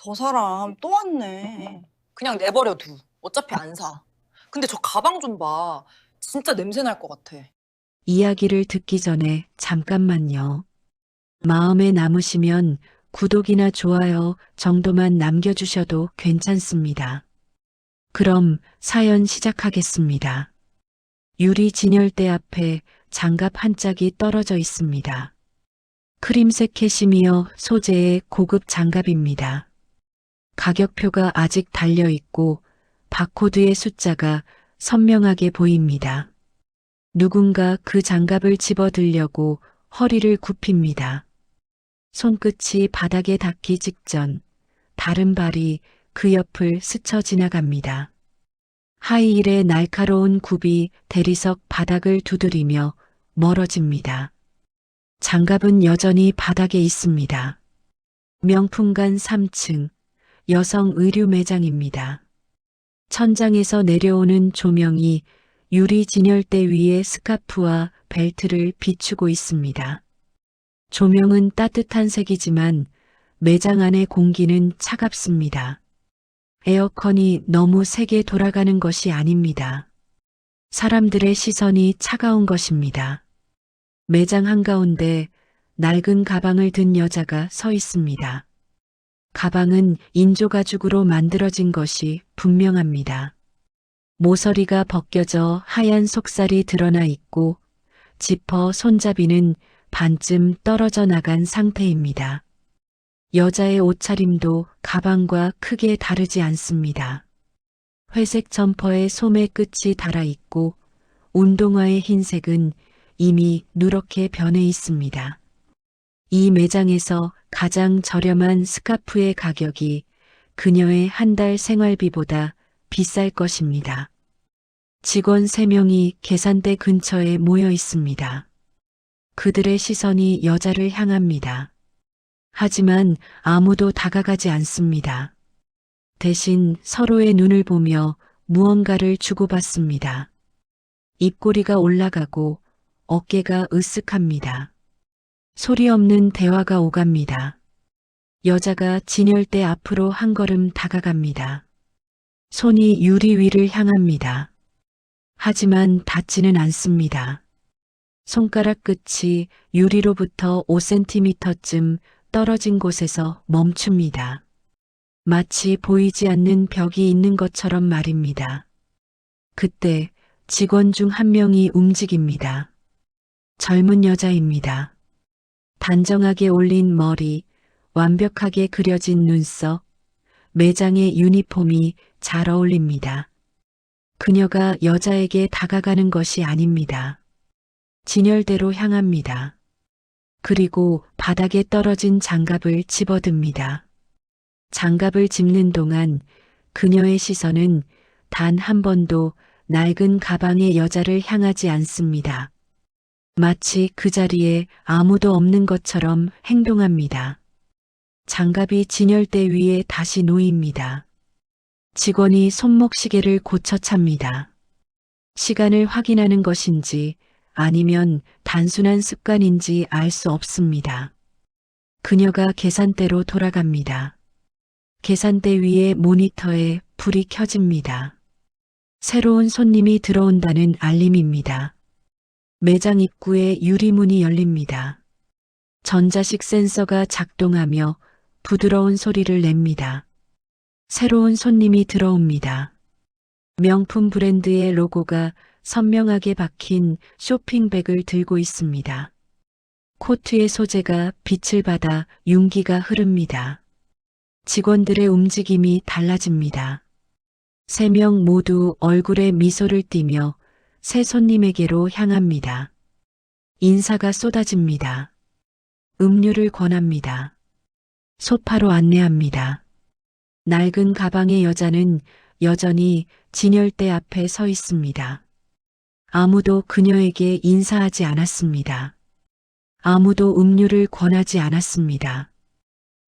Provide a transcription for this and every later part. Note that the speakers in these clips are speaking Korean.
저 사람 또 왔네. 그냥 내버려둬. 어차피 안 사. 근데 저 가방 좀 봐. 진짜 냄새 날 것 같아. 이야기를 듣기 전에 잠깐만요. 마음에 남으시면 구독이나 좋아요 정도만 남겨주셔도 괜찮습니다. 그럼 사연 시작하겠습니다. 유리 진열대 앞에 장갑 한 짝이 떨어져 있습니다. 크림색 캐시미어 소재의 고급 장갑입니다. 가격표가 아직 달려 있고 바코드의 숫자가 선명하게 보입니다. 누군가 그 장갑을 집어들려고 허리를 굽힙니다. 손끝이 바닥에 닿기 직전 다른 발이 그 옆을 스쳐 지나갑니다. 하이힐의 날카로운 굽이 대리석 바닥을 두드리며 멀어집니다. 장갑은 여전히 바닥에 있습니다. 명품관 3층 여성 의류 매장입니다. 천장에서 내려오는 조명이 유리 진열대 위에 스카프와 벨트를 비추고 있습니다. 조명은 따뜻한 색이지만 매장 안의 공기는 차갑습니다. 에어컨이 너무 세게 돌아가는 것이 아닙니다. 사람들의 시선이 차가운 것입니다. 매장 한가운데 낡은 가방을 든 여자가 서 있습니다. 가방은 인조가죽으로 만들어진 것이 분명합니다. 모서리가 벗겨져 하얀 속살이 드러나 있고 지퍼 손잡이는 반쯤 떨어져 나간 상태입니다. 여자의 옷차림도 가방과 크게 다르지 않습니다. 회색 점퍼에 소매 끝이 달아 있고 운동화의 흰색은 이미 누렇게 변해 있습니다. 이 매장에서 가장 저렴한 스카프의 가격이 그녀의 한 달 생활비보다 비쌀 것입니다. 직원 3명이 계산대 근처에 모여 있습니다. 그들의 시선이 여자를 향합니다. 하지만 아무도 다가가지 않습니다. 대신 서로의 눈을 보며 무언가를 주고받습니다. 입꼬리가 올라가고 어깨가 으쓱합니다. 소리 없는 대화가 오갑니다. 여자가 진열대 앞으로 한 걸음 다가갑니다. 손이 유리 위를 향합니다. 하지만 닿지는 않습니다. 손가락 끝이 유리로부터 5cm쯤 떨어진 곳에서 멈춥니다. 마치 보이지 않는 벽이 있는 것처럼 말입니다. 그때 직원 중 한 명이 움직입니다. 젊은 여자입니다. 단정하게 올린 머리, 완벽하게 그려진 눈썹, 매장의 유니폼이 잘 어울립니다. 그녀가 여자에게 다가가는 것이 아닙니다. 진열대로 향합니다. 그리고 바닥에 떨어진 장갑을 집어듭니다. 장갑을 집는 동안 그녀의 시선은 단 한 번도 낡은 가방의 여자를 향하지 않습니다. 마치 그 자리에 아무도 없는 것처럼 행동합니다. 장갑이 진열대 위에 다시 놓입니다. 직원이 손목시계를 고쳐 찹니다. 시간을 확인하는 것인지 아니면 단순한 습관인지 알 수 없습니다. 그녀가 계산대로 돌아갑니다. 계산대 위의 모니터에 불이 켜집니다. 새로운 손님이 들어온다는 알림입니다. 매장 입구에 유리문이 열립니다. 전자식 센서가 작동하며 부드러운 소리를 냅니다. 새로운 손님이 들어옵니다. 명품 브랜드의 로고가 선명하게 박힌 쇼핑백을 들고 있습니다. 코트의 소재가 빛을 받아 윤기가 흐릅니다. 직원들의 움직임이 달라집니다. 3명 모두 얼굴에 미소를 띠며 새 손님에게로 향합니다. 인사가 쏟아집니다. 음료를 권합니다. 소파로 안내합니다. 낡은 가방의 여자는 여전히 진열대 앞에 서 있습니다. 아무도 그녀에게 인사하지 않았습니다. 아무도 음료를 권하지 않았습니다.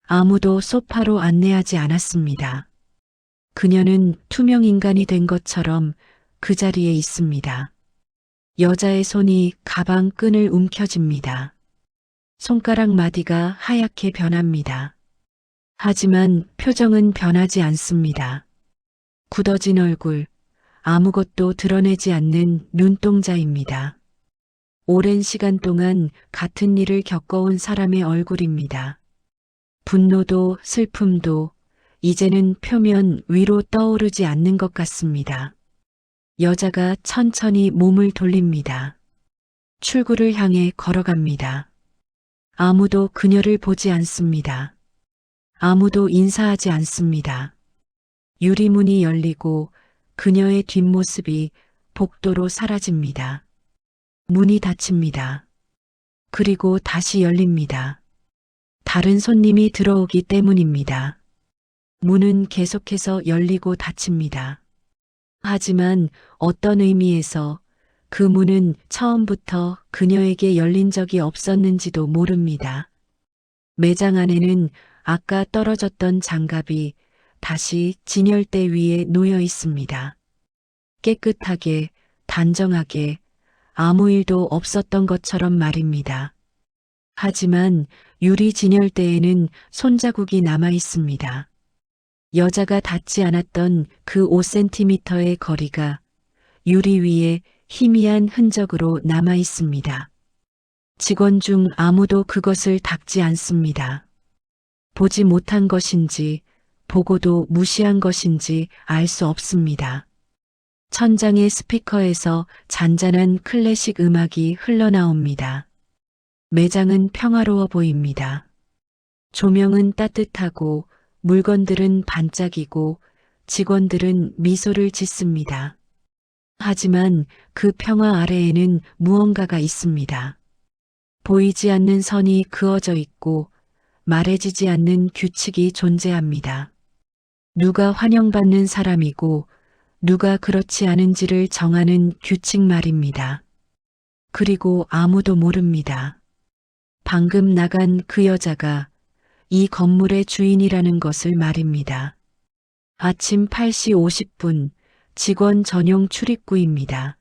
아무도 소파로 안내하지 않았습니다. 그녀는 투명 인간이 된 것처럼 그 자리에 있습니다. 여자의 손이 가방 끈을 움켜쥡니다. 손가락 마디가 하얗게 변합니다. 하지만 표정은 변하지 않습니다. 굳어진 얼굴, 아무것도 드러내지 않는 눈동자입니다. 오랜 시간 동안 같은 일을 겪어온 사람의 얼굴입니다. 분노도 슬픔도 이제는 표면 위로 떠오르지 않는 것 같습니다. 여자가 천천히 몸을 돌립니다. 출구를 향해 걸어갑니다. 아무도 그녀를 보지 않습니다. 아무도 인사하지 않습니다. 유리문이 열리고 그녀의 뒷모습이 복도로 사라집니다. 문이 닫힙니다. 그리고 다시 열립니다. 다른 손님이 들어오기 때문입니다. 문은 계속해서 열리고 닫힙니다. 하지만 어떤 의미에서 그 문은 처음부터 그녀에게 열린 적이 없었는지도 모릅니다. 매장 안에는 아까 떨어졌던 장갑이 다시 진열대 위에 놓여 있습니다. 깨끗하게, 단정하게, 아무 일도 없었던 것처럼 말입니다. 하지만 유리 진열대에는 손자국이 남아 있습니다. 여자가 닿지 않았던 그 5cm의 거리가 유리 위에 희미한 흔적으로 남아 있습니다. 직원 중 아무도 그것을 닦지 않습니다. 보지 못한 것인지 보고도 무시한 것인지 알 수 없습니다. 천장의 스피커에서 잔잔한 클래식 음악이 흘러나옵니다. 매장은 평화로워 보입니다. 조명은 따뜻하고 물건들은 반짝이고 직원들은 미소를 짓습니다. 하지만 그 평화 아래에는 무언가가 있습니다. 보이지 않는 선이 그어져 있고 말해지지 않는 규칙이 존재합니다. 누가 환영받는 사람이고 누가 그렇지 않은지를 정하는 규칙 말입니다. 그리고 아무도 모릅니다. 방금 나간 그 여자가 이 건물의 주인이라는 것을 말입니다. 아침 8시 50분 직원 전용 출입구입니다.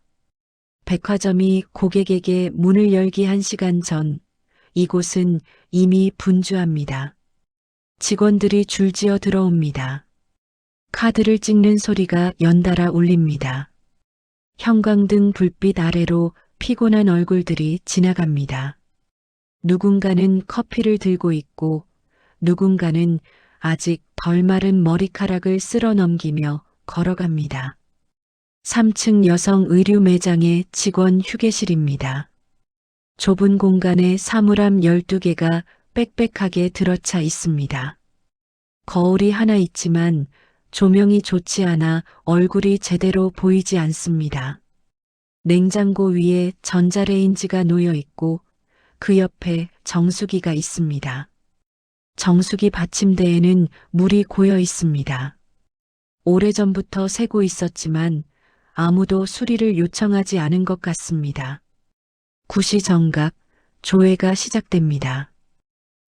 백화점이 고객에게 문을 열기 1시간 전 이곳은 이미 분주합니다. 직원들이 줄지어 들어옵니다. 카드를 찍는 소리가 연달아 울립니다. 형광등 불빛 아래로 피곤한 얼굴들이 지나갑니다. 누군가는 커피를 들고 있고 누군가는 아직 덜 마른 머리카락을 쓸어 넘기며 걸어갑니다. 3층 여성 의류 매장의 직원 휴게실입니다. 좁은 공간에 사물함 12개가 빽빽하게 들어차 있습니다. 거울이 하나 있지만 조명이 좋지 않아 얼굴이 제대로 보이지 않습니다. 냉장고 위에 전자레인지가 놓여 있고 그 옆에 정수기가 있습니다. 정수기 받침대에는 물이 고여 있습니다. 오래전부터 새고 있었지만 아무도 수리를 요청하지 않은 것 같습니다. 구시정각, 조회가 시작됩니다.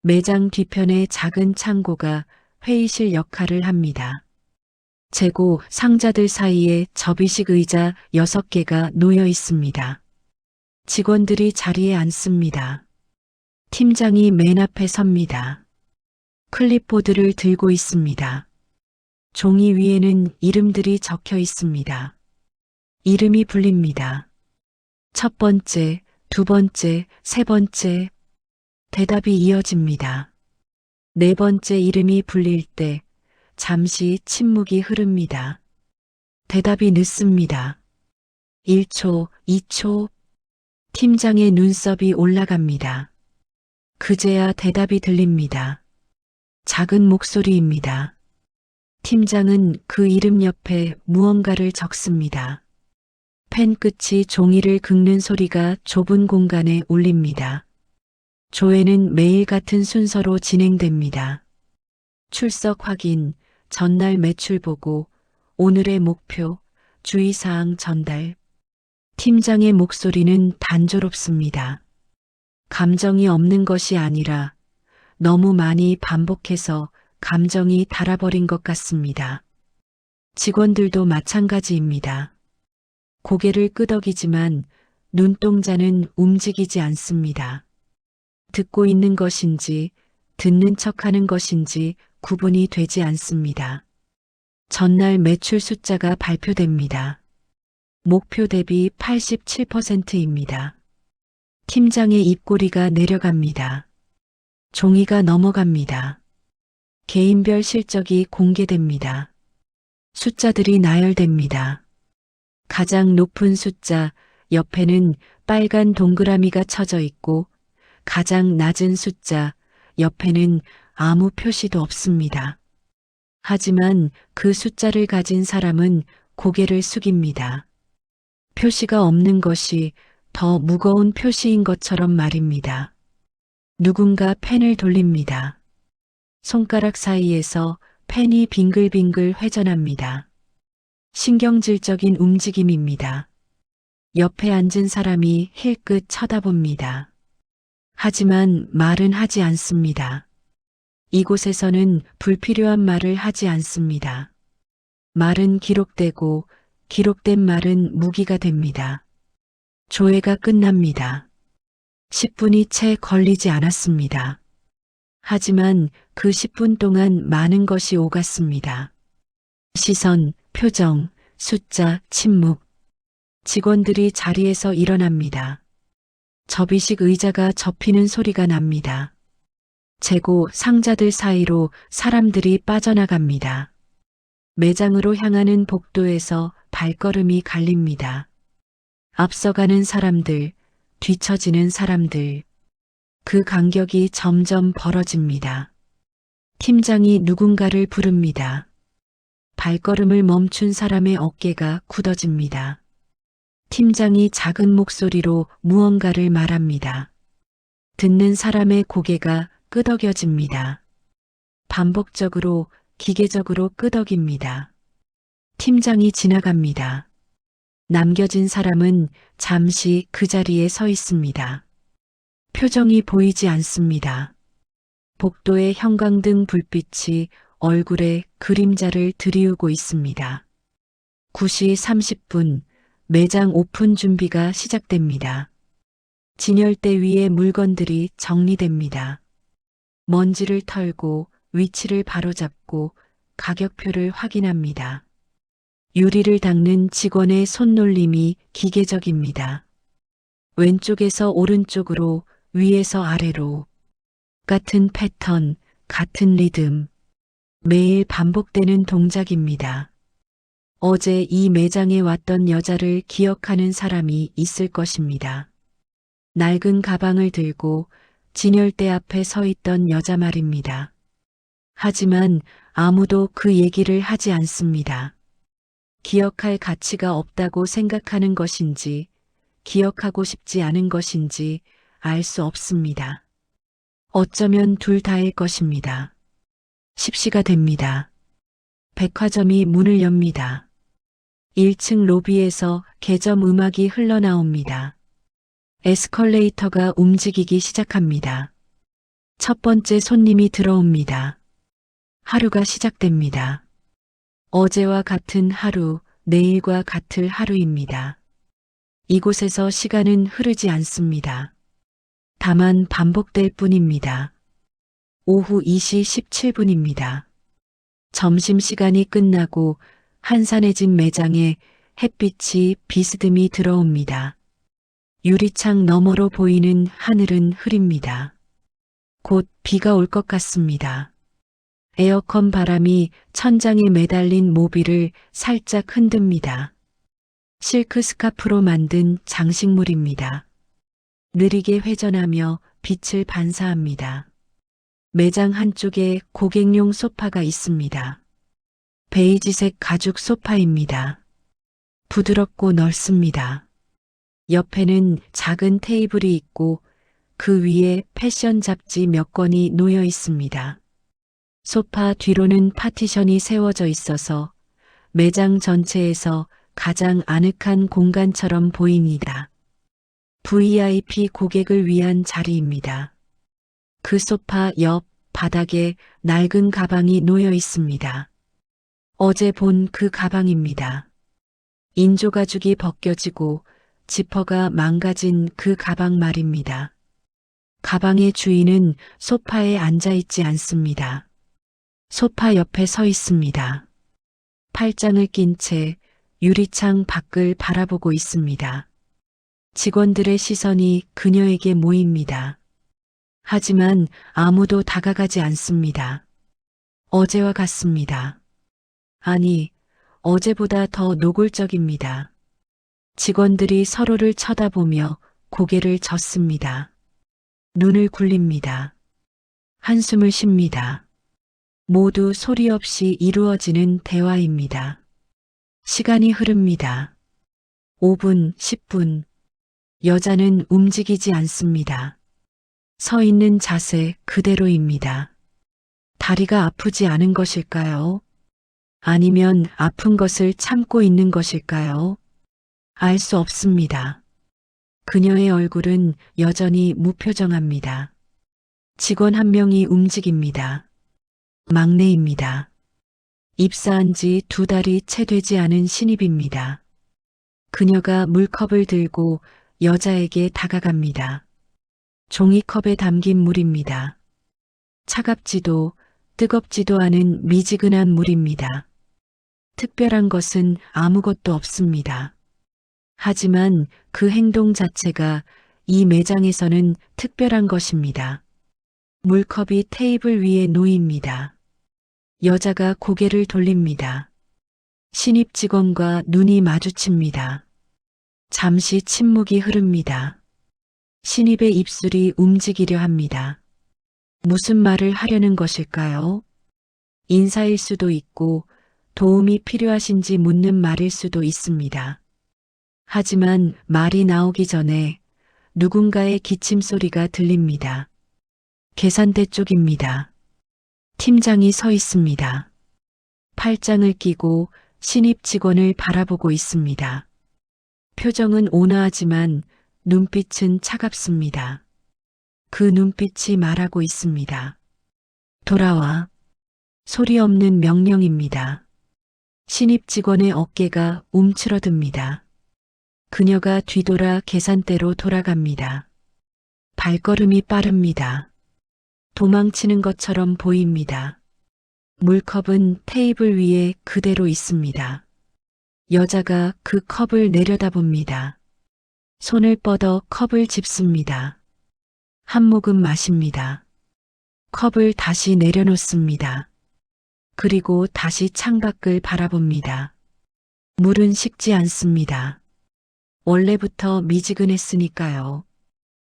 매장 뒤편의 작은 창고가 회의실 역할을 합니다. 재고 상자들 사이에 접이식 의자 6개가 놓여 있습니다. 직원들이 자리에 앉습니다. 팀장이 맨 앞에 섭니다. 클립보드를 들고 있습니다. 종이 위에는 이름들이 적혀 있습니다. 이름이 불립니다. 첫 번째, 두 번째, 세 번째. 대답이 이어집니다. 네 번째 이름이 불릴 때 잠시 침묵이 흐릅니다. 대답이 늦습니다. 1초, 2초. 팀장의 눈썹이 올라갑니다. 그제야 대답이 들립니다. 작은 목소리입니다. 팀장은 그 이름 옆에 무언가를 적습니다. 펜 끝이 종이를 긁는 소리가 좁은 공간에 울립니다. 조회는 매일 같은 순서로 진행됩니다. 출석 확인, 전날 매출 보고, 오늘의 목표, 주의사항 전달. 팀장의 목소리는 단조롭습니다. 감정이 없는 것이 아니라 너무 많이 반복해서 감정이 달아버린 것 같습니다. 직원들도 마찬가지입니다. 고개를 끄덕이지만 눈동자는 움직이지 않습니다. 듣고 있는 것인지 듣는 척하는 것인지 구분이 되지 않습니다. 전날 매출 숫자가 발표됩니다. 목표 대비 87%입니다. 팀장의 입꼬리가 내려갑니다. 종이가 넘어갑니다. 개인별 실적이 공개됩니다. 숫자들이 나열됩니다. 가장 높은 숫자 옆에는 빨간 동그라미가 쳐져 있고 가장 낮은 숫자 옆에는 아무 표시도 없습니다. 하지만 그 숫자를 가진 사람은 고개를 숙입니다. 표시가 없는 것이 더 무거운 표시인 것처럼 말입니다. 누군가 펜을 돌립니다. 손가락 사이에서 펜이 빙글빙글 회전합니다. 신경질적인 움직임입니다. 옆에 앉은 사람이 힐끗 쳐다봅니다. 하지만 말은 하지 않습니다. 이곳에서는 불필요한 말을 하지 않습니다. 말은 기록되고 기록된 말은 무기가 됩니다. 조회가 끝납니다. 10분이 채 걸리지 않았습니다. 하지만 그 10분 동안 많은 것이 오갔습니다. 시선, 표정, 숫자, 침묵. 직원들이 자리에서 일어납니다. 접이식 의자가 접히는 소리가 납니다. 재고 상자들 사이로 사람들이 빠져나갑니다. 매장으로 향하는 복도에서 발걸음이 갈립니다. 앞서가는 사람들, 뒤처지는 사람들. 그 간격이 점점 벌어집니다. 팀장이 누군가를 부릅니다. 발걸음을 멈춘 사람의 어깨가 굳어집니다. 팀장이 작은 목소리로 무언가를 말합니다. 듣는 사람의 고개가 끄덕여집니다. 반복적으로 기계적으로 끄덕입니다. 팀장이 지나갑니다. 남겨진 사람은 잠시 그 자리에 서 있습니다. 표정이 보이지 않습니다. 복도의 형광등 불빛이 얼굴에 그림자를 드리우고 있습니다. 9시 30분 매장 오픈 준비가 시작됩니다. 진열대 위에 물건들이 정리됩니다. 먼지를 털고 위치를 바로잡고 가격표를 확인합니다. 유리를 닦는 직원의 손놀림이 기계적입니다. 왼쪽에서 오른쪽으로, 위에서 아래로. 같은 패턴, 같은 리듬. 매일 반복되는 동작입니다. 어제 이 매장에 왔던 여자를 기억하는 사람이 있을 것입니다. 낡은 가방을 들고 진열대 앞에 서 있던 여자 말입니다. 하지만 아무도 그 얘기를 하지 않습니다. 기억할 가치가 없다고 생각하는 것인지, 기억하고 싶지 않은 것인지 알 수 없습니다. 어쩌면 둘 다일 것입니다. 10시가 됩니다. 백화점이 문을 엽니다. 1층 로비에서 개점 음악이 흘러나옵니다. 에스컬레이터가 움직이기 시작합니다. 첫 번째 손님이 들어옵니다. 하루가 시작됩니다. 어제와 같은 하루, 내일과 같을 하루입니다. 이곳에서 시간은 흐르지 않습니다. 다만 반복될 뿐입니다. 오후 2시 17분입니다. 점심시간이 끝나고 한산해진 매장에 햇빛이 비스듬히 들어옵니다. 유리창 너머로 보이는 하늘은 흐립니다. 곧 비가 올 것 같습니다. 에어컨 바람이 천장에 매달린 모비를 살짝 흔듭니다. 실크 스카프로 만든 장식물입니다. 느리게 회전하며 빛을 반사합니다. 매장 한쪽에 고객용 소파가 있습니다. 베이지색 가죽 소파입니다. 부드럽고 넓습니다. 옆에는 작은 테이블이 있고 그 위에 패션 잡지 몇 권이 놓여 있습니다. 소파 뒤로는 파티션이 세워져 있어서 매장 전체에서 가장 아늑한 공간처럼 보입니다. VIP 고객을 위한 자리입니다. 그 소파 옆 바닥에 낡은 가방이 놓여 있습니다. 어제 본 그 가방입니다. 인조가죽이 벗겨지고 지퍼가 망가진 그 가방 말입니다. 가방의 주인은 소파에 앉아 있지 않습니다. 소파 옆에 서 있습니다. 팔짱을 낀 채 유리창 밖을 바라보고 있습니다. 직원들의 시선이 그녀에게 모입니다. 하지만 아무도 다가가지 않습니다. 어제와 같습니다. 아니, 어제보다 더 노골적입니다. 직원들이 서로를 쳐다보며 고개를 젓습니다. 눈을 굴립니다. 한숨을 쉽니다. 모두 소리 없이 이루어지는 대화입니다. 시간이 흐릅니다. 5분, 10분. 여자는 움직이지 않습니다. 서 있는 자세 그대로입니다. 다리가 아프지 않은 것일까요? 아니면 아픈 것을 참고 있는 것일까요? 알 수 없습니다. 그녀의 얼굴은 여전히 무표정합니다. 직원 한 명이 움직입니다. 막내입니다. 입사한 지 2달이 채 되지 않은 신입입니다. 그녀가 물컵을 들고 여자에게 다가갑니다. 종이컵에 담긴 물입니다. 차갑지도 뜨겁지도 않은 미지근한 물입니다. 특별한 것은 아무것도 없습니다. 하지만 그 행동 자체가 이 매장에서는 특별한 것입니다. 물컵이 테이블 위에 놓입니다. 여자가 고개를 돌립니다. 신입 직원과 눈이 마주칩니다. 잠시 침묵이 흐릅니다. 신입의 입술이 움직이려 합니다. 무슨 말을 하려는 것일까요? 인사일 수도 있고 도움이 필요하신지 묻는 말일 수도 있습니다. 하지만 말이 나오기 전에 누군가의 기침 소리가 들립니다. 계산대 쪽입니다. 팀장이 서 있습니다. 팔짱을 끼고 신입 직원을 바라보고 있습니다. 표정은 온화하지만 눈빛은 차갑습니다. 그 눈빛이 말하고 있습니다. 돌아와. 소리 없는 명령입니다. 신입 직원의 어깨가 움츠러듭니다. 그녀가 뒤돌아 계산대로 돌아갑니다. 발걸음이 빠릅니다. 도망치는 것처럼 보입니다. 물컵은 테이블 위에 그대로 있습니다. 여자가 그 컵을 내려다봅니다. 손을 뻗어 컵을 집습니다. 한 모금 마십니다. 컵을 다시 내려놓습니다. 그리고 다시 창밖을 바라봅니다. 물은 식지 않습니다. 원래부터 미지근했으니까요.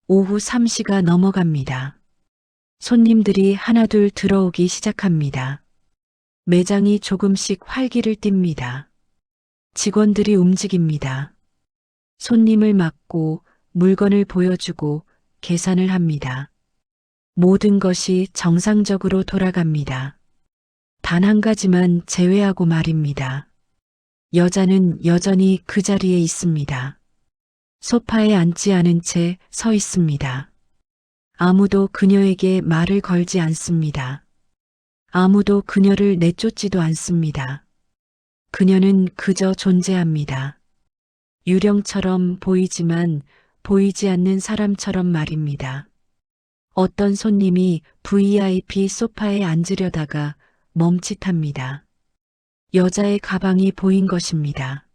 오후 3시가 넘어갑니다. 손님들이 하나둘 들어오기 시작합니다. 매장이 조금씩 활기를 띱니다. 직원들이 움직입니다. 손님을 맞고 물건을 보여주고 계산을 합니다. 모든 것이 정상적으로 돌아갑니다. 단 한 가지만 제외하고 말입니다. 여자는 여전히 그 자리에 있습니다. 소파에 앉지 않은 채 서 있습니다. 아무도 그녀에게 말을 걸지 않습니다. 아무도 그녀를 내쫓지도 않습니다. 그녀는 그저 존재합니다. 유령처럼 보이지만 보이지 않는 사람처럼 말입니다. 어떤 손님이 VIP 소파에 앉으려다가 멈칫합니다. 여자의 가방이 보인 것입니다.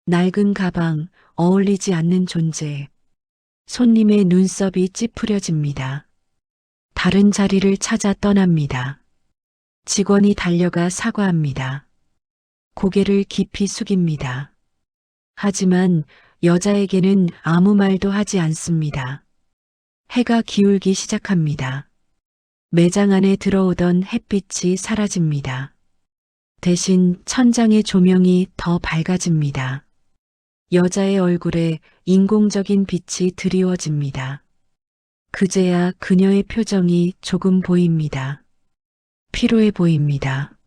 낡은 가방, 어울리지 않는 존재. 손님의 눈썹이 찌푸려집니다. 다른 자리를 찾아 떠납니다. 직원이 달려가 사과합니다. 고개를 깊이 숙입니다. 하지만 여자에게는 아무 말도 하지 않습니다. 해가 기울기 시작합니다. 매장 안에 들어오던 햇빛이 사라집니다. 대신 천장의 조명이 더 밝아집니다. 여자의 얼굴에 인공적인 빛이 드리워집니다. 그제야 그녀의 표정이 조금 보입니다. 피로해 보입니다.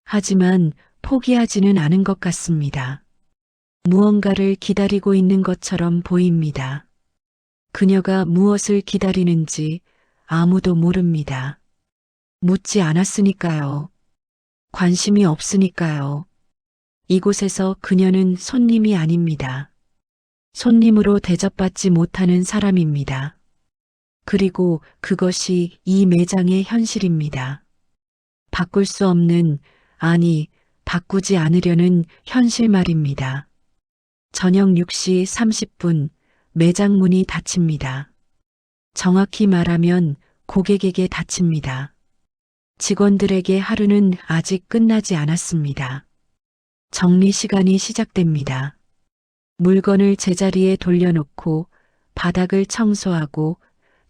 하지만 포기하지는 않은 것 같습니다. 무언가를 기다리고 있는 것처럼 보입니다. 그녀가 무엇을 기다리는지 아무도 모릅니다. 묻지 않았으니까요. 관심이 없으니까요. 이곳에서 그녀는 손님이 아닙니다. 손님으로 대접받지 못하는 사람입니다. 그리고 그것이 이 매장의 현실입니다. 바꿀 수 없는, 아니, 바꾸지 않으려는 현실 말입니다. 저녁 6시 30분 매장 문이 닫힙니다. 정확히 말하면 고객에게 닫힙니다. 직원들에게 하루는 아직 끝나지 않았습니다. 정리 시간이 시작됩니다. 물건을 제자리에 돌려놓고 바닥을 청소하고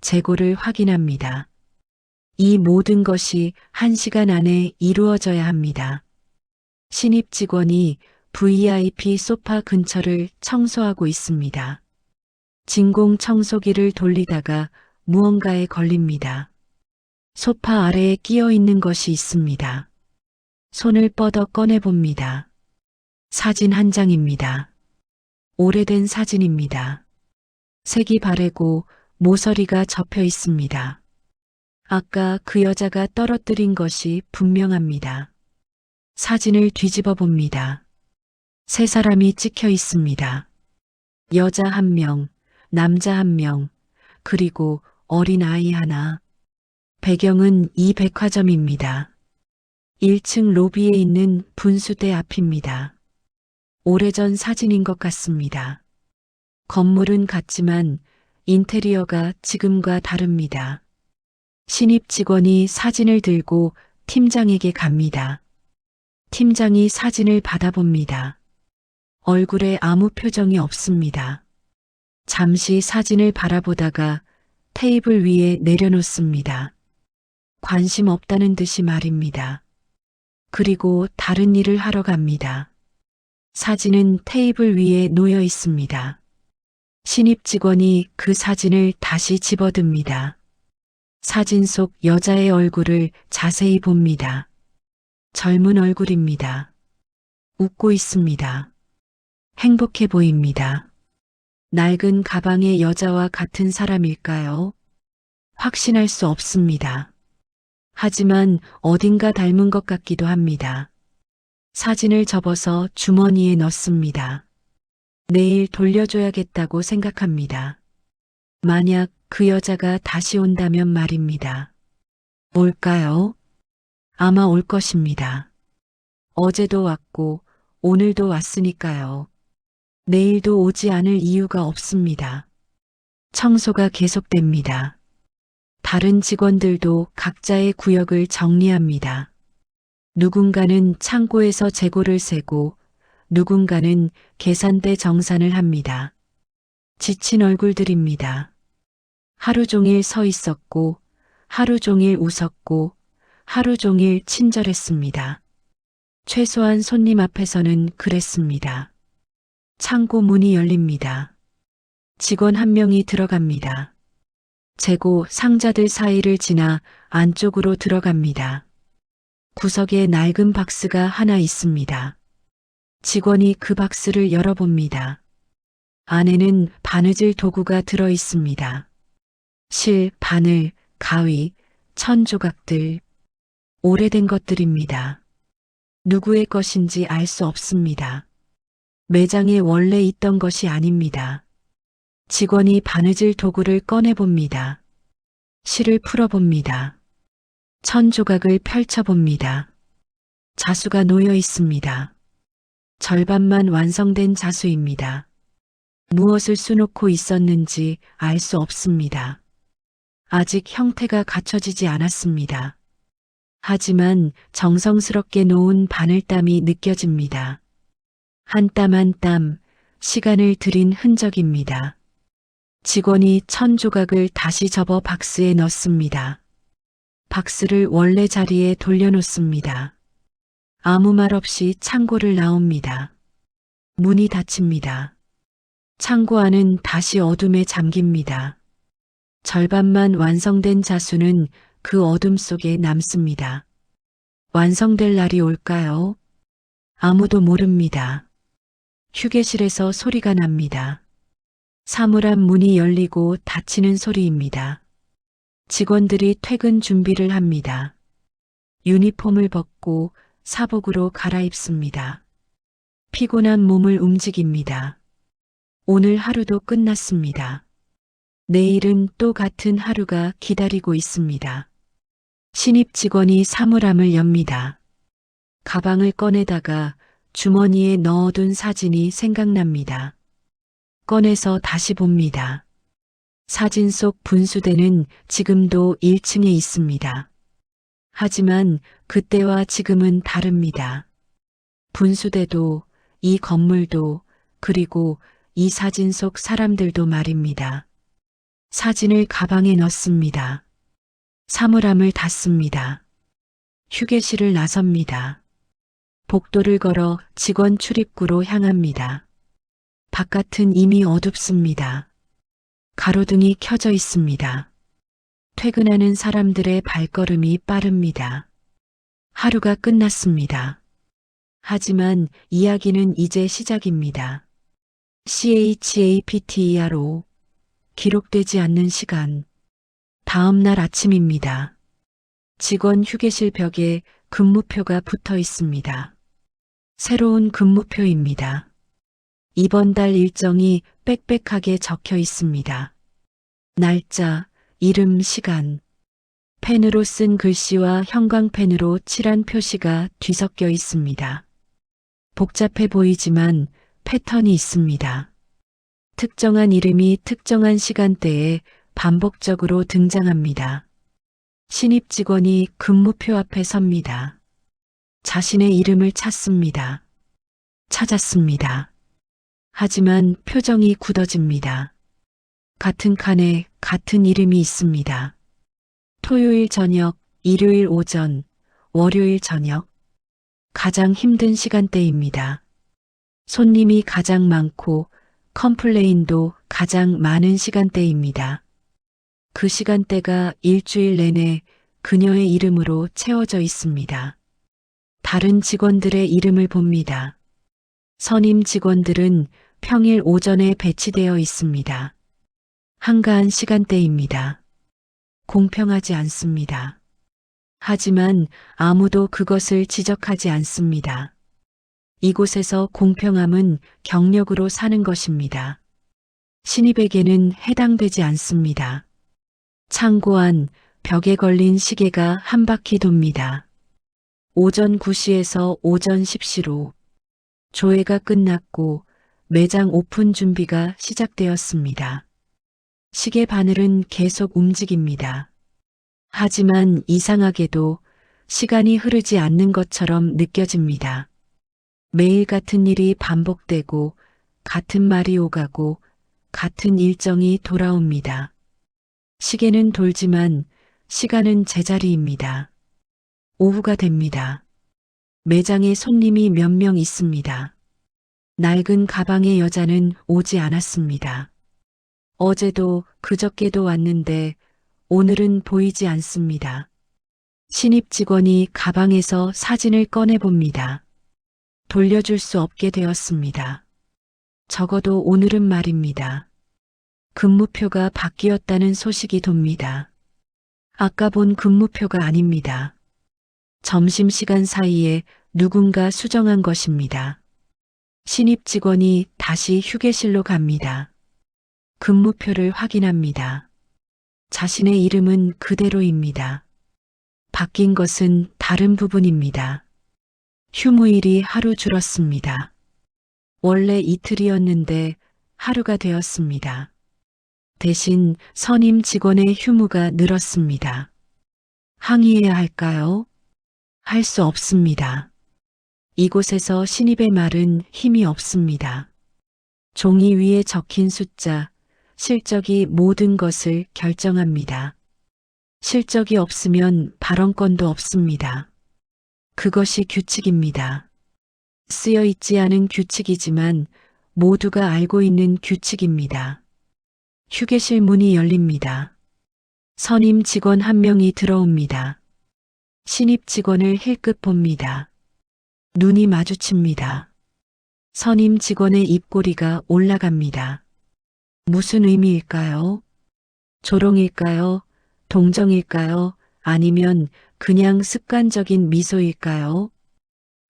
재고를 확인합니다. 이 모든 것이 1시간 안에 이루어져야 합니다. 신입 직원이 VIP 소파 근처를 청소하고 있습니다. 진공 청소기를 돌리다가 무언가에 걸립니다. 소파 아래에 끼어 있는 것이 있습니다. 손을 뻗어 꺼내봅니다. 사진 한 장입니다. 오래된 사진입니다. 색이 바래고 모서리가 접혀 있습니다. 아까 그 여자가 떨어뜨린 것이 분명합니다. 사진을 뒤집어 봅니다. 세 사람이 찍혀 있습니다. 여자 1명, 남자 1명, 그리고 어린 아이 하나. 배경은 이 백화점입니다. 1층 로비에 있는 분수대 앞입니다. 오래전 사진인 것 같습니다. 건물은 같지만 인테리어가 지금과 다릅니다. 신입 직원이 사진을 들고 팀장에게 갑니다. 팀장이 사진을 받아봅니다. 얼굴에 아무 표정이 없습니다. 잠시 사진을 바라보다가 테이블 위에 내려놓습니다. 관심 없다는 듯이 말입니다. 그리고 다른 일을 하러 갑니다. 사진은 테이블 위에 놓여 있습니다. 신입 직원이 그 사진을 다시 집어듭니다. 사진 속 여자의 얼굴을 자세히 봅니다. 젊은 얼굴입니다. 웃고 있습니다. 행복해 보입니다. 낡은 가방의 여자와 같은 사람일까요? 확신할 수 없습니다. 하지만 어딘가 닮은 것 같기도 합니다. 사진을 접어서 주머니에 넣습니다. 내일 돌려줘야겠다고 생각합니다. 만약 그 여자가 다시 온다면 말입니다. 올까요? 아마 올 것입니다. 어제도 왔고 오늘도 왔으니까요. 내일도 오지 않을 이유가 없습니다. 청소가 계속됩니다. 다른 직원들도 각자의 구역을 정리합니다. 누군가는 창고에서 재고를 세고 누군가는 계산대 정산을 합니다. 지친 얼굴들입니다. 하루 종일 서 있었고 하루 종일 웃었고 하루 종일 친절했습니다. 최소한 손님 앞에서는 그랬습니다. 창고 문이 열립니다. 직원 1명이 들어갑니다. 재고 상자들 사이를 지나 안쪽으로 들어갑니다. 구석에 낡은 박스가 하나 있습니다. 직원이 그 박스를 열어봅니다. 안에는 바느질 도구가 들어 있습니다. 실, 바늘, 가위, 천 조각들. 오래된 것들입니다. 누구의 것인지 알 수 없습니다. 매장에 원래 있던 것이 아닙니다. 직원이 바느질 도구를 꺼내봅니다. 실을 풀어봅니다. 천 조각을 펼쳐봅니다. 자수가 놓여 있습니다. 절반만 완성된 자수입니다. 무엇을 수놓고 있었는지 알 수 없습니다. 아직 형태가 갖춰지지 않았습니다. 하지만 정성스럽게 놓은 바늘땀이 느껴집니다. 한 땀 한 땀 시간을 들인 흔적입니다. 직원이 천 조각을 다시 접어 박스에 넣습니다. 박스를 원래 자리에 돌려놓습니다. 아무 말 없이 창고를 나옵니다. 문이 닫힙니다. 창고 안은 다시 어둠에 잠깁니다. 절반만 완성된 자수는 그 어둠 속에 남습니다. 완성될 날이 올까요? 아무도 모릅니다. 휴게실에서 소리가 납니다. 사물함 문이 열리고 닫히는 소리입니다. 직원들이 퇴근 준비를 합니다. 유니폼을 벗고 사복으로 갈아입습니다. 피곤한 몸을 움직입니다. 오늘 하루도 끝났습니다. 내일은 또 같은 하루가 기다리고 있습니다. 신입 직원이 사물함을 엽니다. 가방을 꺼내다가 주머니에 넣어둔 사진이 생각납니다. 꺼내서 다시 봅니다. 사진 속 분수대는 지금도 1층에 있습니다. 하지만 그때와 지금은 다릅니다. 분수대도, 이 건물도, 그리고 이 사진 속 사람들도 말입니다. 사진을 가방에 넣습니다. 사물함을 닫습니다. 휴게실을 나섭니다. 복도를 걸어 직원 출입구로 향합니다. 바깥은 이미 어둡습니다. 가로등이 켜져 있습니다. 퇴근하는 사람들의 발걸음이 빠릅니다. 하루가 끝났습니다. 하지만 이야기는 이제 시작입니다. CHAPTERO 기록되지 않는 시간. 다음 날 아침입니다. 직원 휴게실 벽에 근무표가 붙어 있습니다. 새로운 근무표입니다. 이번 달 일정이 빽빽하게 적혀 있습니다. 날짜, 이름, 시간. 펜으로 쓴 글씨와 형광펜으로 칠한 표시가 뒤섞여 있습니다. 복잡해 보이지만 패턴이 있습니다. 특정한 이름이 특정한 시간대에 반복적으로 등장합니다. 신입 직원이 근무표 앞에 섭니다. 자신의 이름을 찾습니다. 찾았습니다. 하지만 표정이 굳어집니다. 같은 칸에 같은 이름이 있습니다. 토요일 저녁, 일요일 오전, 월요일 저녁. 가장 힘든 시간대입니다. 손님이 가장 많고 컴플레인도 가장 많은 시간대입니다. 그 시간대가 일주일 내내 그녀의 이름으로 채워져 있습니다. 다른 직원들의 이름을 봅니다. 선임 직원들은 평일 오전에 배치되어 있습니다. 한가한 시간대입니다. 공평하지 않습니다. 하지만 아무도 그것을 지적하지 않습니다. 이곳에서 공평함은 경력으로 사는 것입니다. 신입에게는 해당되지 않습니다. 창고 안 벽에 걸린 시계가 한 바퀴 돕니다. 오전 9시에서 오전 10시로 조회가 끝났고 매장 오픈 준비가 시작되었습니다. 시계 바늘은 계속 움직입니다. 하지만 이상하게도 시간이 흐르지 않는 것처럼 느껴집니다. 매일 같은 일이 반복되고 같은 말이 오가고 같은 일정이 돌아옵니다. 시계는 돌지만 시간은 제자리입니다. 오후가 됩니다. 매장에 손님이 몇 명 있습니다. 낡은 가방의 여자는 오지 않았습니다. 어제도 그저께도 왔는데 오늘은 보이지 않습니다. 신입 직원이 가방에서 사진을 꺼내봅니다. 돌려줄 수 없게 되었습니다. 적어도 오늘은 말입니다. 근무표가 바뀌었다는 소식이 돕니다. 아까 본 근무표가 아닙니다. 점심시간 사이에 누군가 수정한 것입니다. 신입 직원이 다시 휴게실로 갑니다. 근무표를 확인합니다. 자신의 이름은 그대로입니다. 바뀐 것은 다른 부분입니다. 휴무일이 하루 줄었습니다. 원래 이틀이었는데 하루가 되었습니다. 대신 선임 직원의 휴무가 늘었습니다. 항의해야 할까요? 할 수 없습니다. 이곳에서 신입의 말은 힘이 없습니다. 종이 위에 적힌 숫자, 실적이 모든 것을 결정합니다. 실적이 없으면 발언권도 없습니다. 그것이 규칙입니다. 쓰여 있지 않은 규칙이지만 모두가 알고 있는 규칙입니다. 휴게실 문이 열립니다. 선임 직원 한 명이 들어옵니다. 신입 직원을 힐끗 봅니다. 눈이 마주칩니다. 선임 직원의 입꼬리가 올라갑니다. 무슨 의미일까요? 조롱일까요? 동정일까요? 아니면 그냥 습관적인 미소일까요?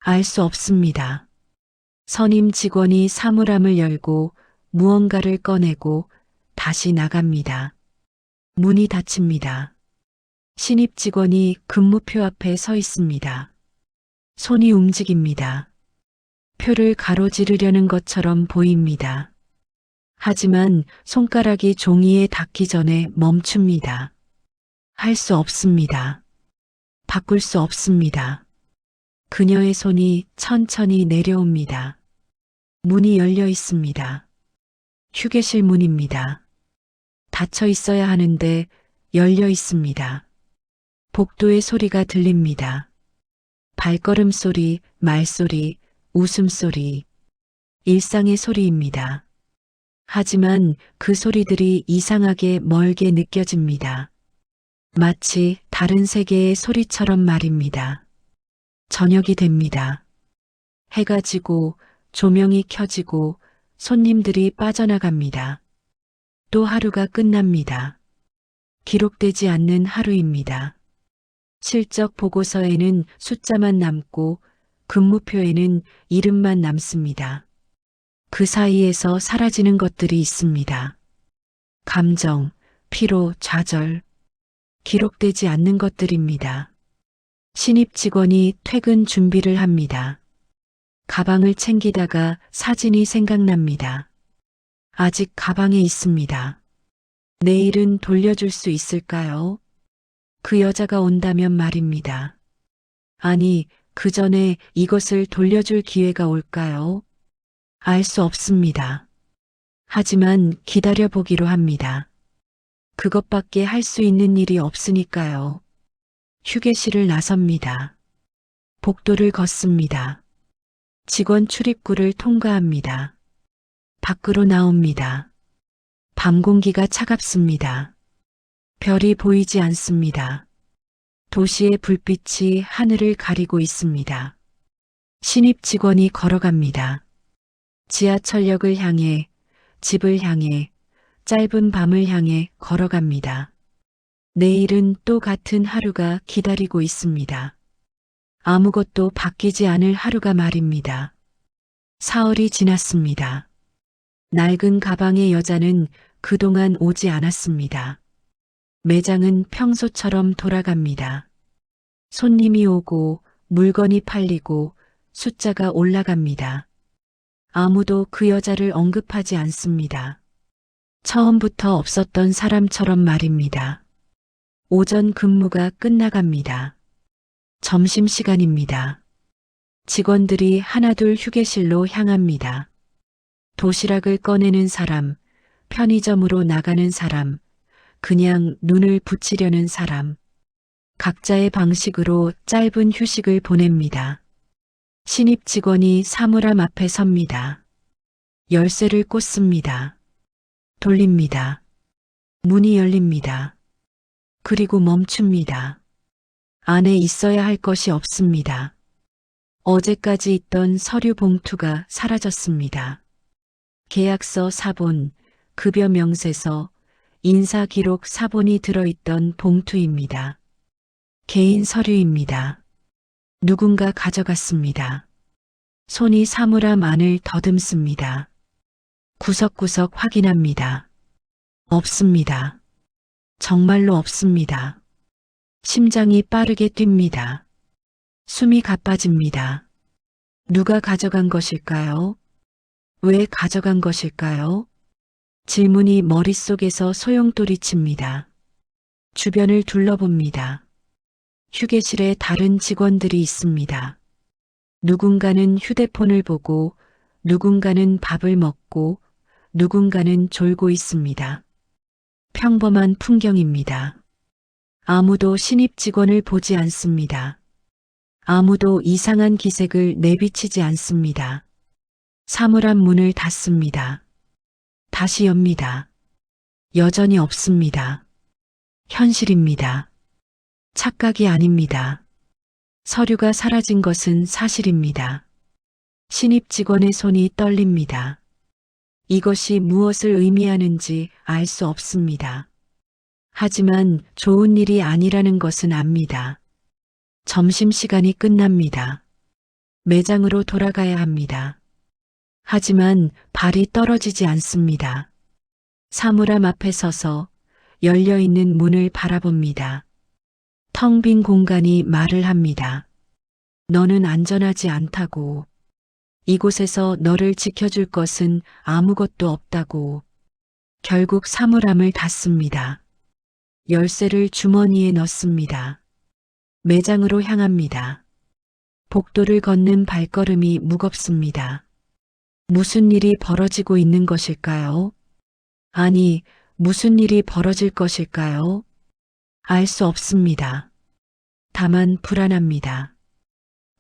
알 수 없습니다. 선임 직원이 사물함을 열고 무언가를 꺼내고 다시 나갑니다. 문이 닫힙니다. 신입 직원이 근무표 앞에 서 있습니다. 손이 움직입니다. 표를 가로지르려는 것처럼 보입니다. 하지만 손가락이 종이에 닿기 전에 멈춥니다. 할 수 없습니다. 바꿀 수 없습니다. 그녀의 손이 천천히 내려옵니다. 문이 열려 있습니다. 휴게실 문입니다. 닫혀 있어야 하는데 열려 있습니다. 복도의 소리가 들립니다. 발걸음 소리, 말소리, 웃음소리, 일상의 소리입니다. 하지만 그 소리들이 이상하게 멀게 느껴집니다. 마치 다른 세계의 소리처럼 말입니다. 저녁이 됩니다. 해가 지고 조명이 켜지고 손님들이 빠져나갑니다. 또 하루가 끝납니다. 기록되지 않는 하루입니다. 실적 보고서에는 숫자만 남고 근무표에는 이름만 남습니다. 그 사이에서 사라지는 것들이 있습니다. 감정, 피로, 좌절, 기록되지 않는 것들입니다. 신입 직원이 퇴근 준비를 합니다. 가방을 챙기다가 사진이 생각납니다. 아직 가방에 있습니다. 내일은 돌려줄 수 있을까요? 그 여자가 온다면 말입니다. 아니, 그 전에 이것을 돌려줄 기회가 올까요? 알 수 없습니다. 하지만 기다려보기로 합니다. 그것밖에 할 수 있는 일이 없으니까요. 휴게실을 나섭니다. 복도를 걷습니다. 직원 출입구를 통과합니다. 밖으로 나옵니다. 밤 공기가 차갑습니다. 별이 보이지 않습니다. 도시의 불빛이 하늘을 가리고 있습니다. 신입 직원이 걸어갑니다. 지하철역을 향해, 집을 향해, 짧은 밤을 향해 걸어갑니다. 내일은 또 같은 하루가 기다리고 있습니다. 아무것도 바뀌지 않을 하루가 말입니다. 사흘이 지났습니다. 낡은 가방의 여자는 그동안 오지 않았습니다. 매장은 평소처럼 돌아갑니다. 손님이 오고 물건이 팔리고 숫자가 올라갑니다. 아무도 그 여자를 언급하지 않습니다. 처음부터 없었던 사람처럼 말입니다. 오전 근무가 끝나갑니다. 점심시간입니다. 직원들이 하나둘 휴게실로 향합니다. 도시락을 꺼내는 사람, 편의점으로 나가는 사람, 그냥 눈을 붙이려는 사람, 각자의 방식으로 짧은 휴식을 보냅니다. 신입 직원이 사물함 앞에 섭니다. 열쇠를 꽂습니다. 돌립니다. 문이 열립니다. 그리고 멈춥니다. 안에 있어야 할 것이 없습니다. 어제까지 있던 서류 봉투가 사라졌습니다. 계약서 사본, 급여 명세서, 인사기록 사본이 들어있던 봉투입니다. 개인 서류입니다. 누군가 가져갔습니다. 손이 사물함 안을 더듬습니다. 구석구석 확인합니다. 없습니다. 정말로 없습니다. 심장이 빠르게 뜁니다. 숨이 가빠집니다. 누가 가져간 것일까요? 왜 가져간 것일까요? 질문이 머릿속에서 소용돌이칩니다. 주변을 둘러봅니다. 휴게실에 다른 직원들이 있습니다. 누군가는 휴대폰을 보고, 누군가는 밥을 먹고, 누군가는 졸고 있습니다. 평범한 풍경입니다. 아무도 신입 직원을 보지 않습니다. 아무도 이상한 기색을 내비치지 않습니다. 사물함 문을 닫습니다. 다시 엽니다. 여전히 없습니다. 현실입니다. 착각이 아닙니다. 서류가 사라진 것은 사실입니다. 신입 직원의 손이 떨립니다. 이것이 무엇을 의미하는지 알 수 없습니다. 하지만 좋은 일이 아니라는 것은 압니다. 점심시간이 끝납니다. 매장으로 돌아가야 합니다. 하지만 발이 떨어지지 않습니다. 사물함 앞에 서서 열려있는 문을 바라봅니다. 텅 빈 공간이 말을 합니다. 너는 안전하지 않다고. 이곳에서 너를 지켜줄 것은 아무것도 없다고. 결국 사물함을 닫습니다. 열쇠를 주머니에 넣습니다. 매장으로 향합니다. 복도를 걷는 발걸음이 무겁습니다. 무슨 일이 벌어지고 있는 것일까요? 아니, 무슨 일이 벌어질 것일까요? 알 수 없습니다. 다만 불안합니다.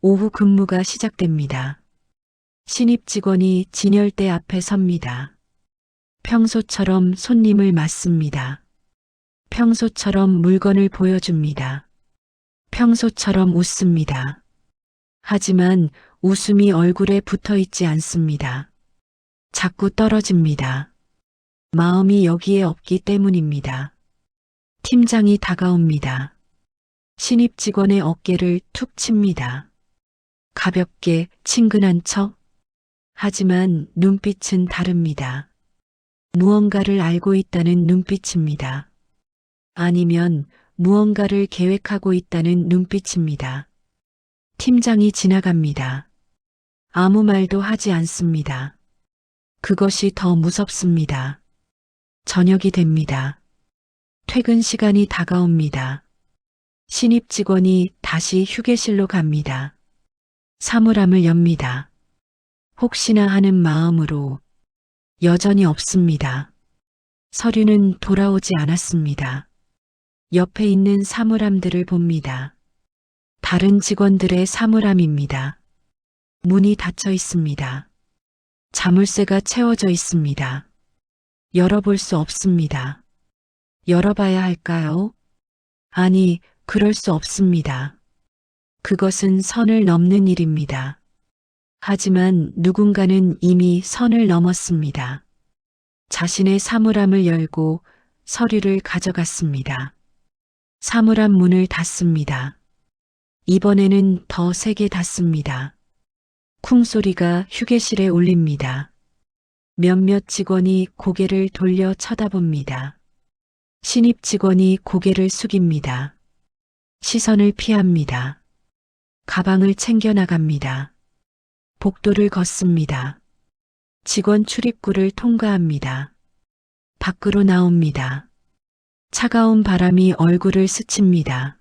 오후 근무가 시작됩니다. 신입 직원이 진열대 앞에 섭니다. 평소처럼 손님을 맞습니다. 평소처럼 물건을 보여줍니다. 평소처럼 웃습니다. 하지만 웃음이 얼굴에 붙어 있지 않습니다. 자꾸 떨어집니다. 마음이 여기에 없기 때문입니다. 팀장이 다가옵니다. 신입 직원의 어깨를 툭 칩니다. 가볍게 친근한 척. 하지만 눈빛은 다릅니다. 무언가를 알고 있다는 눈빛입니다. 아니면 무언가를 계획하고 있다는 눈빛입니다. 팀장이 지나갑니다. 아무 말도 하지 않습니다. 그것이 더 무섭습니다. 저녁이 됩니다. 퇴근 시간이 다가옵니다. 신입 직원이 다시 휴게실로 갑니다. 사물함을 엽니다. 혹시나 하는 마음으로. 여전히 없습니다. 서류는 돌아오지 않았습니다. 옆에 있는 사물함들을 봅니다. 다른 직원들의 사물함입니다. 문이 닫혀 있습니다. 자물쇠가 채워져 있습니다. 열어볼 수 없습니다. 열어봐야 할까요? 아니, 그럴 수 없습니다. 그것은 선을 넘는 일입니다. 하지만 누군가는 이미 선을 넘었습니다. 자신의 사물함을 열고 서류를 가져갔습니다. 사물함 문을 닫습니다. 이번에는 더 세게 닫습니다. 쿵 소리가 휴게실에 울립니다. 몇몇 직원이 고개를 돌려 쳐다봅니다. 신입 직원이 고개를 숙입니다. 시선을 피합니다. 가방을 챙겨 나갑니다. 복도를 걷습니다. 직원 출입구를 통과합니다. 밖으로 나옵니다. 차가운 바람이 얼굴을 스칩니다.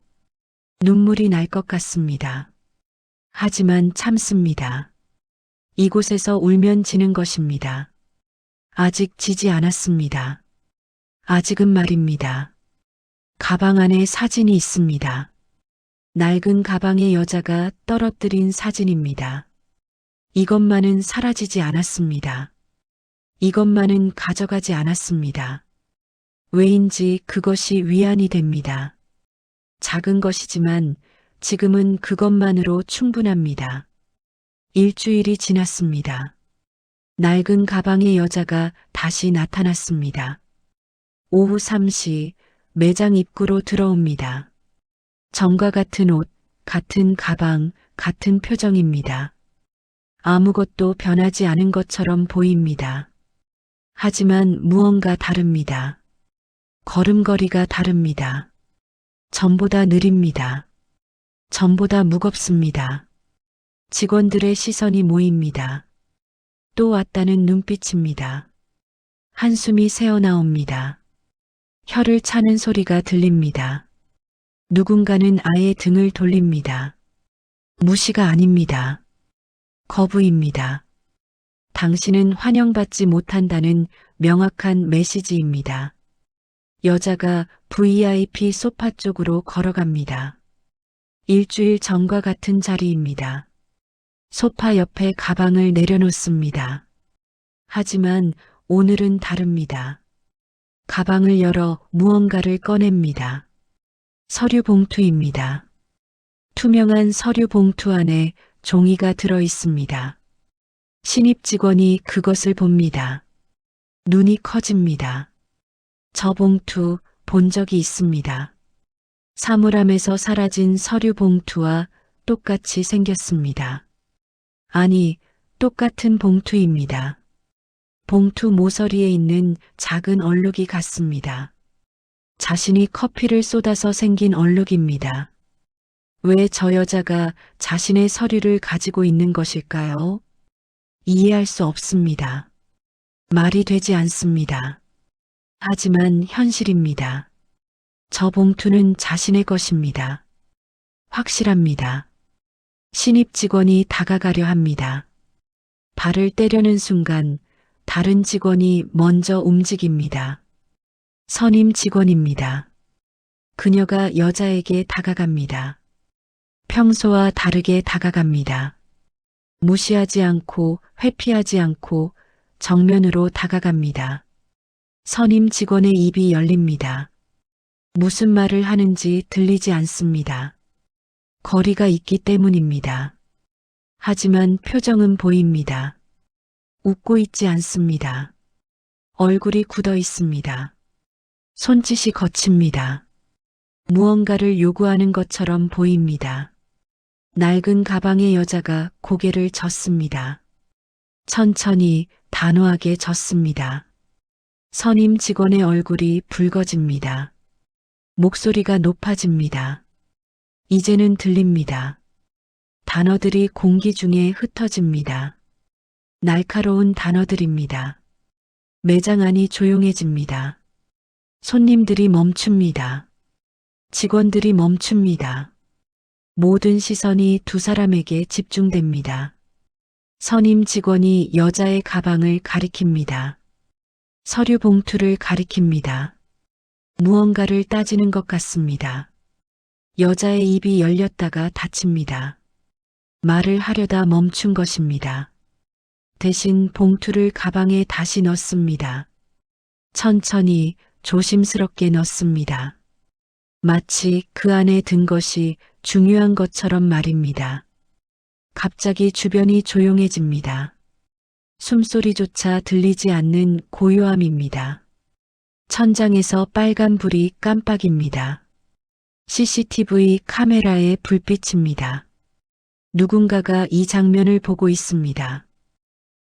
눈물이 날 것 같습니다. 하지만 참습니다. 이곳에서 울면 지는 것입니다. 아직 지지 않았습니다. 아직은 말입니다. 가방 안에 사진이 있습니다. 낡은 가방의 여자가 떨어뜨린 사진입니다. 이것만은 사라지지 않았습니다. 이것만은 가져가지 않았습니다. 왜인지 그것이 위안이 됩니다. 작은 것이지만 지금은 그것만으로 충분합니다. 일주일이 지났습니다. 낡은 가방의 여자가 다시 나타났습니다. 오후 3시 매장 입구로 들어옵니다. 전과 같은 옷, 같은 가방, 같은 표정입니다. 아무것도 변하지 않은 것처럼 보입니다. 하지만 무언가 다릅니다. 걸음걸이가 다릅니다. 전보다 느립니다. 전보다 무겁습니다. 직원들의 시선이 모입니다. 또 왔다는 눈빛입니다. 한숨이 새어나옵니다. 혀를 차는 소리가 들립니다. 누군가는 아예 등을 돌립니다. 무시가 아닙니다. 거부입니다. 당신은 환영받지 못한다는 명확한 메시지입니다. 여자가 VIP 소파 쪽으로 걸어갑니다. 일주일 전과 같은 자리입니다. 소파 옆에 가방을 내려놓습니다. 하지만 오늘은 다릅니다. 가방을 열어 무언가를 꺼냅니다. 서류 봉투입니다. 투명한 서류 봉투 안에 종이가 들어 있습니다. 신입 직원이 그것을 봅니다. 눈이 커집니다. 저 봉투 본 적이 있습니다. 사물함에서 사라진 서류 봉투와 똑같이 생겼습니다. 아니, 똑같은 봉투입니다. 봉투 모서리에 있는 작은 얼룩이 같습니다. 자신이 커피를 쏟아서 생긴 얼룩입니다. 왜 저 여자가 자신의 서류를 가지고 있는 것일까요? 이해할 수 없습니다. 말이 되지 않습니다. 하지만 현실입니다. 저 봉투는 자신의 것입니다. 확실합니다. 신입 직원이 다가가려 합니다. 발을 떼려는 순간 다른 직원이 먼저 움직입니다. 선임 직원입니다. 그녀가 여자에게 다가갑니다. 평소와 다르게 다가갑니다. 무시하지 않고 회피하지 않고 정면으로 다가갑니다. 선임 직원의 입이 열립니다. 무슨 말을 하는지 들리지 않습니다. 거리가 있기 때문입니다. 하지만 표정은 보입니다. 웃고 있지 않습니다. 얼굴이 굳어 있습니다. 손짓이 거칩니다. 무언가를 요구하는 것처럼 보입니다. 낡은 가방의 여자가 고개를 젓습니다. 천천히 단호하게 젓습니다. 선임 직원의 얼굴이 붉어집니다. 목소리가 높아집니다. 이제는 들립니다. 단어들이 공기 중에 흩어집니다. 날카로운 단어들입니다. 매장 안이 조용해집니다. 손님들이 멈춥니다. 직원들이 멈춥니다. 모든 시선이 두 사람에게 집중됩니다. 선임 직원이 여자의 가방을 가리킵니다. 서류 봉투를 가리킵니다. 무언가를 따지는 것 같습니다. 여자의 입이 열렸다가 닫힙니다. 말을 하려다 멈춘 것입니다. 대신 봉투를 가방에 다시 넣습니다. 천천히 조심스럽게 넣습니다. 마치 그 안에 든 것이 중요한 것처럼 말입니다. 갑자기 주변이 조용해집니다. 숨소리조차 들리지 않는 고요함입니다. 천장에서 빨간 불이 깜빡입니다. CCTV 카메라의 불빛입니다. 누군가가 이 장면을 보고 있습니다.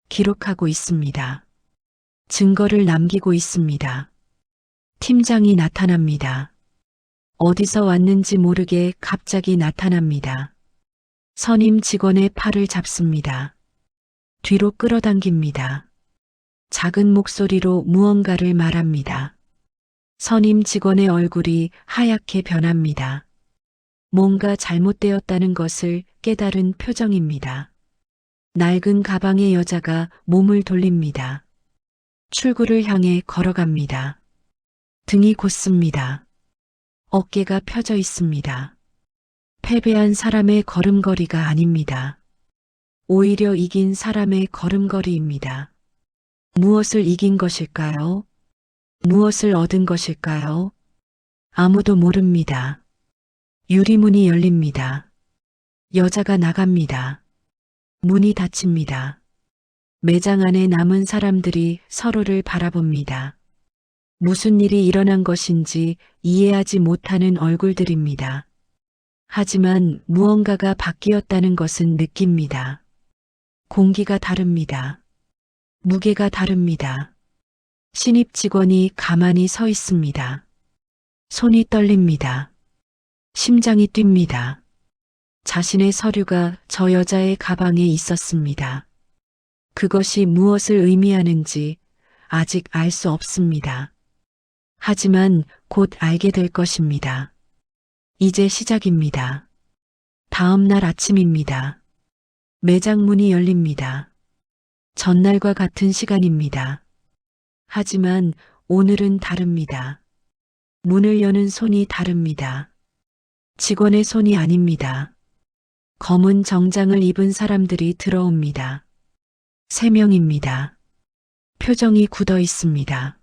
기록하고 있습니다. 증거를 남기고 있습니다. 팀장이 나타납니다. 어디서 왔는지 모르게 갑자기 나타납니다. 선임 직원의 팔을 잡습니다. 뒤로 끌어당깁니다. 작은 목소리로 무언가를 말합니다. 선임 직원의 얼굴이 하얗게 변합니다. 뭔가 잘못되었다는 것을 깨달은 표정입니다. 낡은 가방의 여자가 몸을 돌립니다. 출구를 향해 걸어갑니다. 등이 곧습니다. 어깨가 펴져 있습니다. 패배한 사람의 걸음걸이가 아닙니다. 오히려 이긴 사람의 걸음걸이입니다. 무엇을 이긴 것일까요? 무엇을 얻은 것일까요? 아무도 모릅니다. 유리문이 열립니다. 여자가 나갑니다. 문이 닫힙니다. 매장 안에 남은 사람들이 서로를 바라봅니다. 무슨 일이 일어난 것인지 이해하지 못하는 얼굴들입니다. 하지만 무언가가 바뀌었다는 것은 느낍니다. 공기가 다릅니다. 무게가 다릅니다. 신입 직원이 가만히 서 있습니다. 손이 떨립니다. 심장이 뜁니다. 자신의 서류가 저 여자의 가방에 있었습니다. 그것이 무엇을 의미하는지 아직 알 수 없습니다. 하지만 곧 알게 될 것입니다. 이제 시작입니다. 다음 날 아침입니다. 매장 문이 열립니다. 전날과 같은 시간입니다. 하지만 오늘은 다릅니다. 문을 여는 손이 다릅니다. 직원의 손이 아닙니다. 검은 정장을 입은 사람들이 들어옵니다. 3명입니다. 표정이 굳어 있습니다.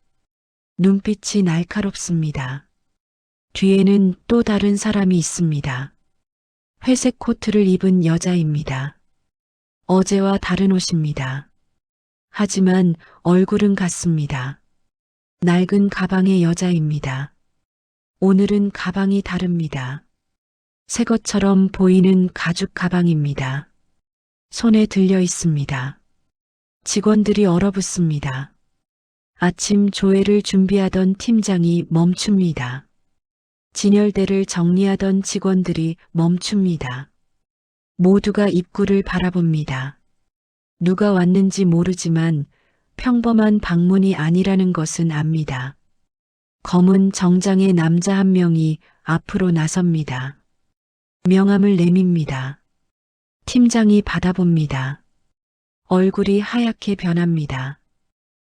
눈빛이 날카롭습니다. 뒤에는 또 다른 사람이 있습니다. 회색 코트를 입은 여자입니다. 어제와 다른 옷입니다. 하지만 얼굴은 같습니다. 낡은 가방의 여자입니다. 오늘은 가방이 다릅니다. 새 것처럼 보이는 가죽 가방입니다. 손에 들려 있습니다. 직원들이 얼어붙습니다. 아침 조회를 준비하던 팀장이 멈춥니다. 진열대를 정리하던 직원들이 멈춥니다. 모두가 입구를 바라봅니다. 누가 왔는지 모르지만 평범한 방문이 아니라는 것은 압니다. 검은 정장의 남자 한 명이 앞으로 나섭니다. 명함을 내밉니다. 팀장이 받아봅니다. 얼굴이 하얗게 변합니다.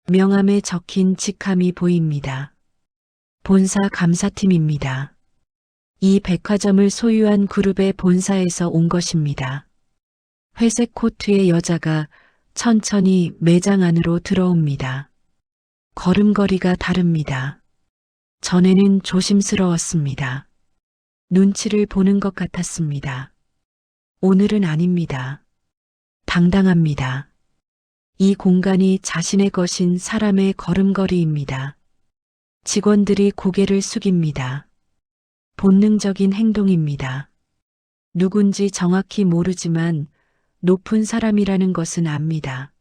명함에 적힌 직함이 보입니다. 본사 감사팀입니다. 이 백화점을 소유한 그룹의 본사에서 온 것입니다. 회색 코트의 여자가 천천히 매장 안으로 들어옵니다. 걸음걸이가 다릅니다. 전에는 조심스러웠습니다. 눈치를 보는 것 같았습니다. 오늘은 아닙니다. 당당합니다. 이 공간이 자신의 것인 사람의 걸음걸이입니다. 직원들이 고개를 숙입니다. 본능적인 행동입니다. 누군지 정확히 모르지만 높은 사람이라는 것은 압니다.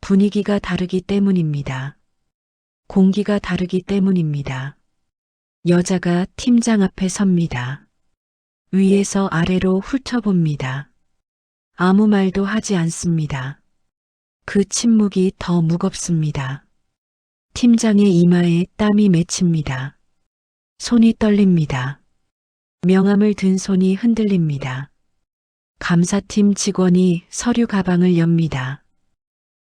분위기가 다르기 때문입니다. 공기가 다르기 때문입니다. 여자가 팀장 앞에 섭니다. 위에서 아래로 훑어봅니다. 아무 말도 하지 않습니다. 그 침묵이 더 무겁습니다. 팀장의 이마에 땀이 맺힙니다. 손이 떨립니다. 명함을 든 손이 흔들립니다. 감사팀 직원이 서류 가방을 엽니다.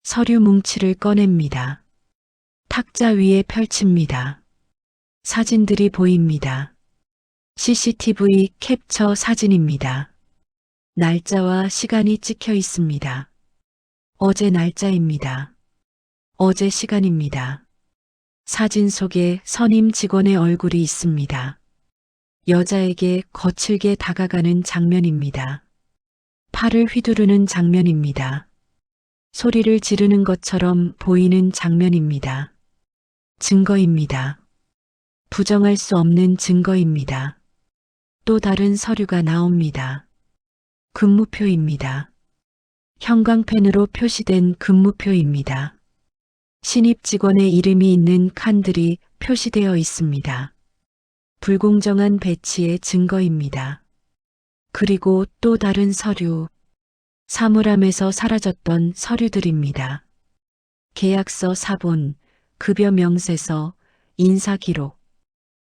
서류 뭉치를 꺼냅니다. 탁자 위에 펼칩니다. 사진들이 보입니다. CCTV 캡처 사진입니다. 날짜와 시간이 찍혀 있습니다. 어제 날짜입니다. 어제 시간입니다. 사진 속에 선임 직원의 얼굴이 있습니다. 여자에게 거칠게 다가가는 장면입니다. 팔을 휘두르는 장면입니다. 소리를 지르는 것처럼 보이는 장면입니다. 증거입니다. 부정할 수 없는 증거입니다. 또 다른 서류가 나옵니다. 근무표입니다. 형광펜으로 표시된 근무표입니다. 신입 직원의 이름이 있는 칸들이 표시되어 있습니다. 불공정한 배치의 증거입니다. 그리고 또 다른 서류, 사물함에서 사라졌던 서류들입니다. 계약서 사본, 급여 명세서, 인사기록,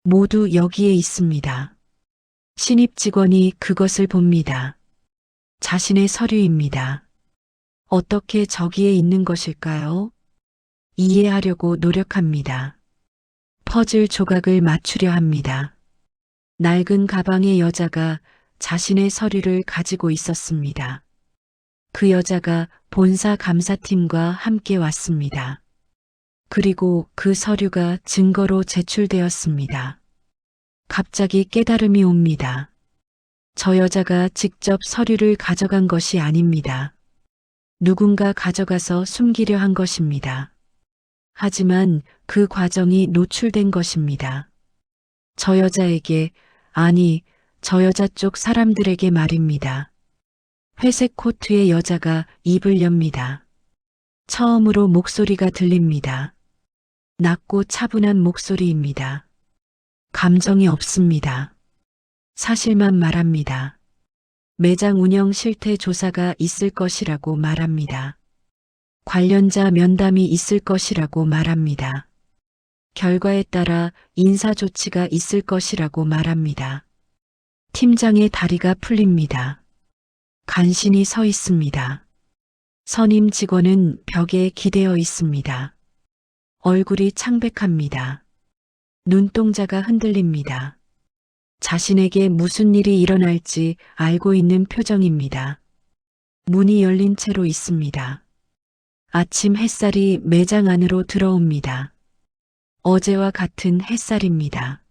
모두 여기에 있습니다. 신입 직원이 그것을 봅니다. 자신의 서류입니다. 어떻게 저기에 있는 것일까요? 이해하려고 노력합니다. 퍼즐 조각을 맞추려 합니다. 낡은 가방의 여자가 자신의 서류를 가지고 있었습니다. 그 여자가 본사 감사팀과 함께 왔습니다. 그리고 그 서류가 증거로 제출되었습니다. 갑자기 깨달음이 옵니다. 저 여자가 직접 서류를 가져간 것이 아닙니다. 누군가 가져가서 숨기려 한 것입니다. 하지만 그 과정이 노출된 것입니다. 저 여자에게, 아니, 저 여자 쪽 사람들에게 말입니다. 회색 코트의 여자가 입을 엽니다. 처음으로 목소리가 들립니다. 낮고 차분한 목소리입니다. 감정이 없습니다. 사실만 말합니다. 매장 운영 실태 조사가 있을 것이라고 말합니다. 관련자 면담이 있을 것이라고 말합니다. 결과에 따라 인사 조치가 있을 것이라고 말합니다. 팀장의 다리가 풀립니다. 간신히 서 있습니다. 선임 직원은 벽에 기대어 있습니다. 얼굴이 창백합니다. 눈동자가 흔들립니다. 자신에게 무슨 일이 일어날지 알고 있는 표정입니다. 문이 열린 채로 있습니다. 아침 햇살이 매장 안으로 들어옵니다. 어제와 같은 햇살입니다.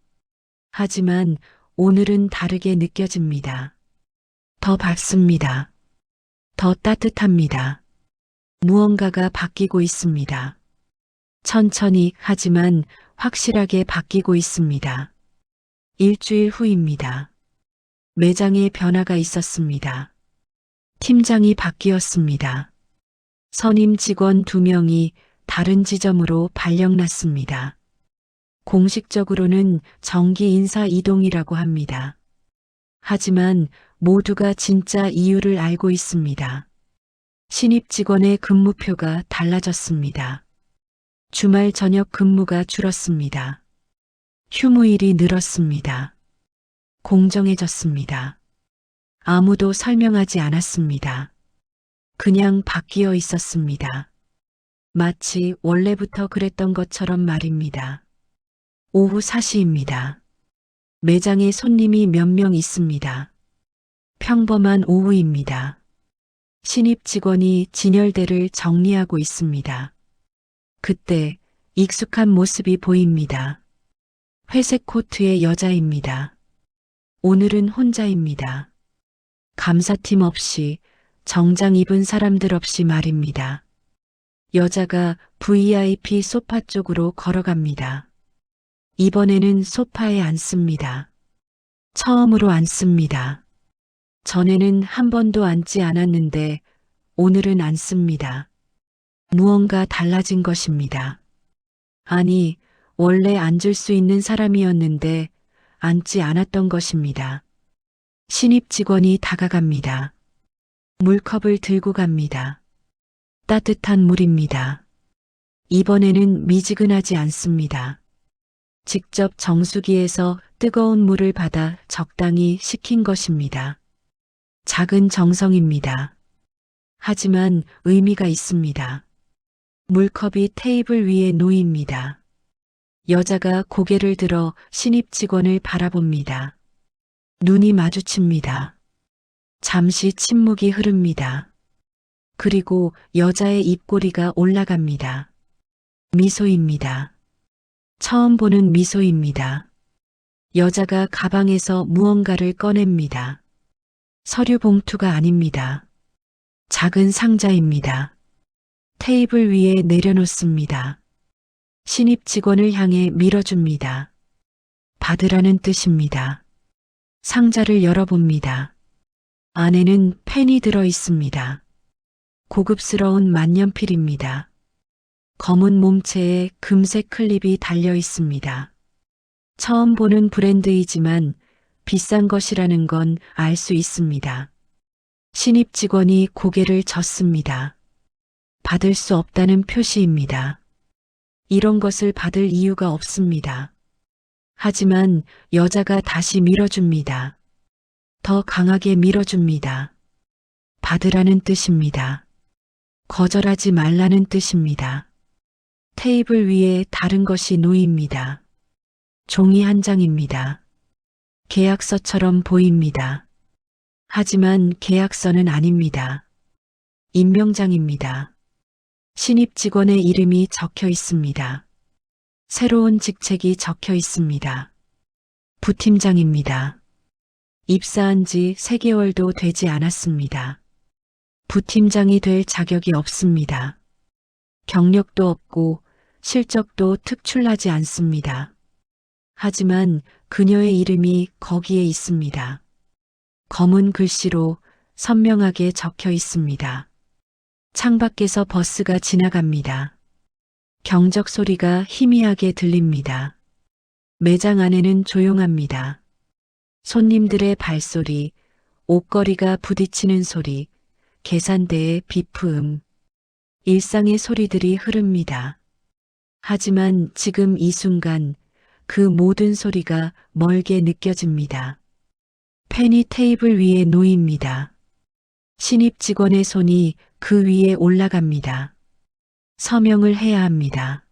하지만 오늘은 다르게 느껴집니다. 더 밝습니다. 더 따뜻합니다. 무언가가 바뀌고 있습니다. 천천히 하지만 확실하게 바뀌고 있습니다. 일주일 후입니다. 매장에 변화가 있었습니다. 팀장이 바뀌었습니다. 선임 직원 2명이 다른 지점으로 발령났습니다. 공식적으로는 정기 인사 이동이라고 합니다. 하지만 모두가 진짜 이유를 알고 있습니다. 신입 직원의 근무표가 달라졌습니다. 주말 저녁 근무가 줄었습니다. 휴무일이 늘었습니다. 공정해졌습니다. 아무도 설명하지 않았습니다. 그냥 바뀌어 있었습니다. 마치 원래부터 그랬던 것처럼 말입니다. 오후 4시입니다. 매장에 손님이 몇 명 있습니다. 평범한 오후입니다. 신입 직원이 진열대를 정리하고 있습니다. 그때 익숙한 모습이 보입니다. 회색 코트의 여자입니다. 오늘은 혼자입니다. 감사팀 없이, 정장 입은 사람들 없이 말입니다. 여자가 VIP 소파 쪽으로 걸어갑니다. 이번에는 소파에 앉습니다. 처음으로 앉습니다. 전에는 한 번도 앉지 않았는데 오늘은 앉습니다. 무언가 달라진 것입니다. 아니, 원래 앉을 수 있는 사람이었는데 앉지 않았던 것입니다. 신입 직원이 다가갑니다. 물컵을 들고 갑니다. 따뜻한 물입니다. 이번에는 미지근하지 않습니다. 직접 정수기에서 뜨거운 물을 받아 적당히 식힌 것입니다. 작은 정성입니다. 하지만 의미가 있습니다. 물컵이 테이블 위에 놓입니다. 여자가 고개를 들어 신입 직원을 바라봅니다. 눈이 마주칩니다. 잠시 침묵이 흐릅니다. 그리고 여자의 입꼬리가 올라갑니다. 미소입니다. 처음 보는 미소입니다. 여자가 가방에서 무언가를 꺼냅니다. 서류 봉투가 아닙니다. 작은 상자입니다. 테이블 위에 내려놓습니다. 신입 직원을 향해 밀어줍니다. 받으라는 뜻입니다. 상자를 열어봅니다. 안에는 펜이 들어 있습니다. 고급스러운 만년필입니다. 검은 몸체에 금색 클립이 달려 있습니다. 처음 보는 브랜드이지만 비싼 것이라는 건 알 수 있습니다. 신입 직원이 고개를 젓습니다. 받을 수 없다는 표시입니다. 이런 것을 받을 이유가 없습니다. 하지만 여자가 다시 밀어줍니다. 더 강하게 밀어줍니다. 받으라는 뜻입니다. 거절하지 말라는 뜻입니다. 테이블 위에 다른 것이 놓입니다. 종이 한 장입니다. 계약서처럼 보입니다. 하지만 계약서는 아닙니다. 임명장입니다. 신입 직원의 이름이 적혀 있습니다. 새로운 직책이 적혀 있습니다. 부팀장입니다. 입사한 지 3개월도 되지 않았습니다. 부팀장이 될 자격이 없습니다. 경력도 없고 실적도 특출나지 않습니다. 하지만 그녀의 이름이 거기에 있습니다. 검은 글씨로 선명하게 적혀 있습니다. 창밖에서 버스가 지나갑니다. 경적 소리가 희미하게 들립니다. 매장 안에는 조용합니다. 손님들의 발소리, 옷걸이가 부딪히는 소리, 계산대의 비프음, 일상의 소리들이 흐릅니다. 하지만 지금 이 순간 그 모든 소리가 멀게 느껴집니다. 펜이 테이블 위에 놓입니다. 신입 직원의 손이 그 위에 올라갑니다. 서명을 해야 합니다.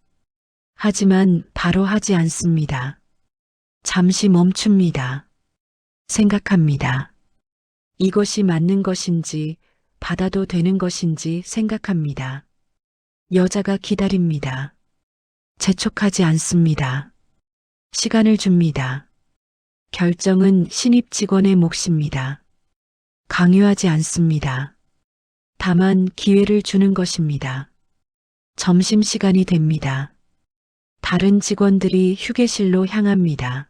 하지만 바로 하지 않습니다. 잠시 멈춥니다. 생각합니다. 이것이 맞는 것인지 받아도 되는 것인지 생각합니다. 여자가 기다립니다. 재촉하지 않습니다. 시간을 줍니다. 결정은 신입 직원의 몫입니다. 강요하지 않습니다. 다만 기회를 주는 것입니다. 점심시간이 됩니다. 다른 직원들이 휴게실로 향합니다.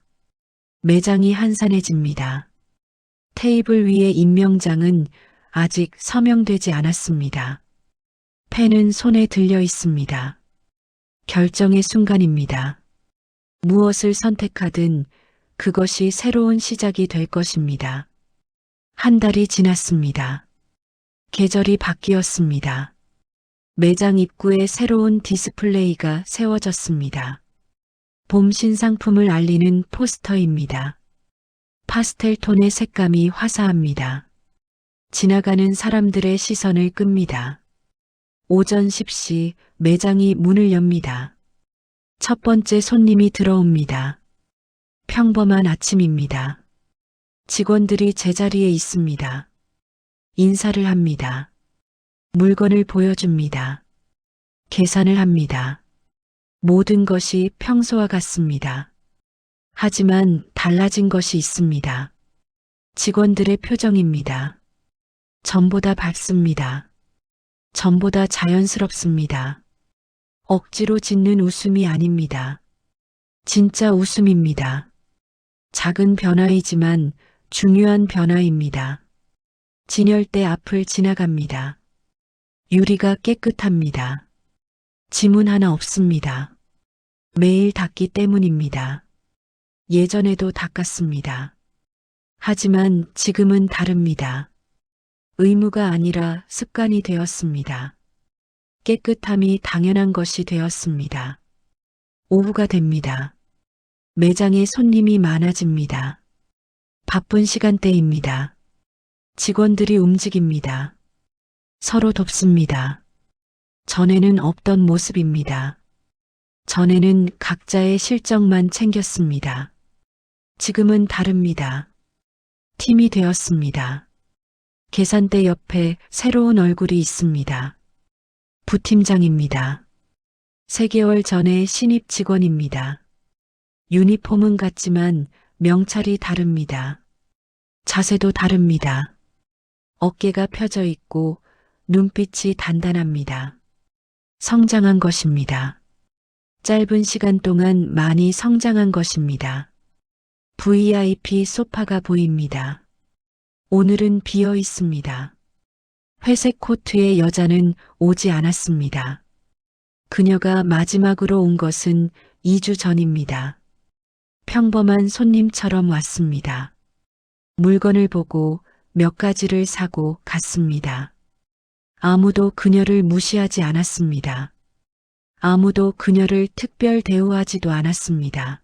매장이 한산해집니다. 테이블 위의 임명장은 아직 서명되지 않았습니다. 펜은 손에 들려 있습니다. 결정의 순간입니다. 무엇을 선택하든 그것이 새로운 시작이 될 것입니다. 한 달이 지났습니다. 계절이 바뀌었습니다. 매장 입구에 새로운 디스플레이가 세워졌습니다. 봄 신상품을 알리는 포스터입니다. 파스텔 톤의 색감이 화사합니다. 지나가는 사람들의 시선을 끕니다. 오전 10시 매장이 문을 엽니다. 첫 번째 손님이 들어옵니다. 평범한 아침입니다. 직원들이 제자리에 있습니다. 인사를 합니다. 물건을 보여줍니다. 계산을 합니다. 모든 것이 평소와 같습니다. 하지만 달라진 것이 있습니다. 직원들의 표정입니다. 전보다 밝습니다. 전보다 자연스럽습니다. 억지로 짓는 웃음이 아닙니다. 진짜 웃음입니다. 작은 변화이지만 중요한 변화입니다. 진열대 앞을 지나갑니다. 유리가 깨끗합니다. 지문 하나 없습니다. 매일 닦기 때문입니다. 예전에도 닦았습니다. 하지만 지금은 다릅니다. 의무가 아니라 습관이 되었습니다. 깨끗함이 당연한 것이 되었습니다. 오후가 됩니다. 매장에 손님이 많아집니다. 바쁜 시간대입니다. 직원들이 움직입니다. 서로 돕습니다. 전에는 없던 모습입니다. 전에는 각자의 실적만 챙겼습니다. 지금은 다릅니다. 팀이 되었습니다. 계산대 옆에 새로운 얼굴이 있습니다. 부팀장입니다. 3개월 전에 신입 직원입니다. 유니폼은 같지만 명찰이 다릅니다. 자세도 다릅니다. 어깨가 펴져 있고 눈빛이 단단합니다. 성장한 것입니다. 짧은 시간 동안 많이 성장한 것입니다. VIP 소파가 보입니다. 오늘은 비어 있습니다. 회색 코트의 여자는 오지 않았습니다. 그녀가 마지막으로 온 것은 2주 전입니다. 평범한 손님처럼 왔습니다. 물건을 보고 몇 가지를 사고 갔습니다. 아무도 그녀를 무시하지 않았습니다. 아무도 그녀를 특별 대우하지도 않았습니다.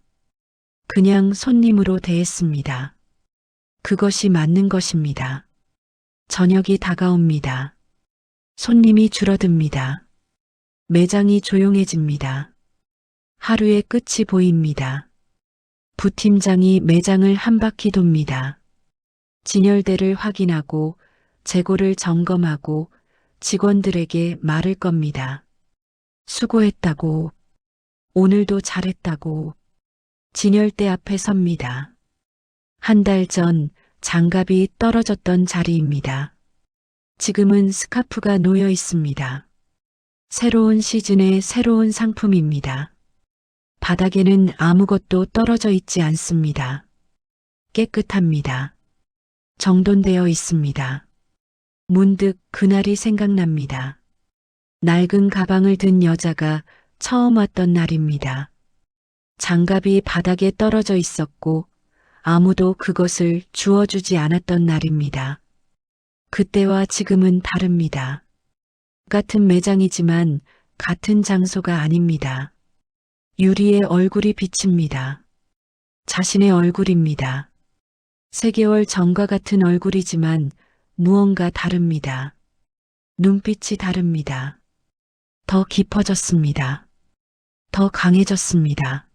그냥 손님으로 대했습니다. 그것이 맞는 것입니다. 저녁이 다가옵니다. 손님이 줄어듭니다. 매장이 조용해집니다. 하루의 끝이 보입니다. 부팀장이 매장을 한 바퀴 돕니다. 진열대를 확인하고 재고를 점검하고 직원들에게 말을 겁니다. 수고했다고, 오늘도 잘했다고. 진열대 앞에 섭니다. 한 달 전 장갑이 떨어졌던 자리입니다. 지금은 스카프가 놓여 있습니다. 새로운 시즌의 새로운 상품입니다. 바닥에는 아무것도 떨어져 있지 않습니다. 깨끗합니다. 정돈되어 있습니다. 문득 그날이 생각납니다. 낡은 가방을 든 여자가 처음 왔던 날입니다. 장갑이 바닥에 떨어져 있었고 아무도 그것을 주워주지 않았던 날입니다. 그때와 지금은 다릅니다. 같은 매장이지만 같은 장소가 아닙니다. 유리에 얼굴이 비칩니다. 자신의 얼굴입니다. 3개월 전과 같은 얼굴이지만 무언가 다릅니다. 눈빛이 다릅니다. 더 깊어졌습니다. 더 강해졌습니다.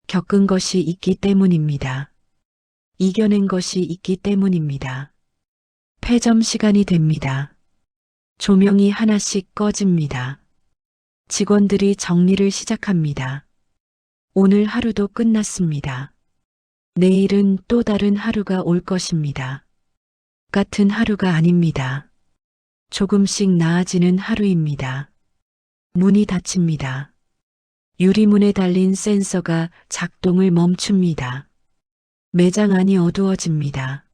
겪은 것이 있기 때문입니다. 이겨낸 것이 있기 때문입니다. 폐점 시간이 됩니다. 조명이 하나씩 꺼집니다. 직원들이 정리를 시작합니다. 오늘 하루도 끝났습니다. 내일은 또 다른 하루가 올 것입니다. 같은 하루가 아닙니다. 조금씩 나아지는 하루입니다. 문이 닫힙니다. 유리문에 달린 센서가 작동을 멈춥니다. 매장 안이 어두워집니다.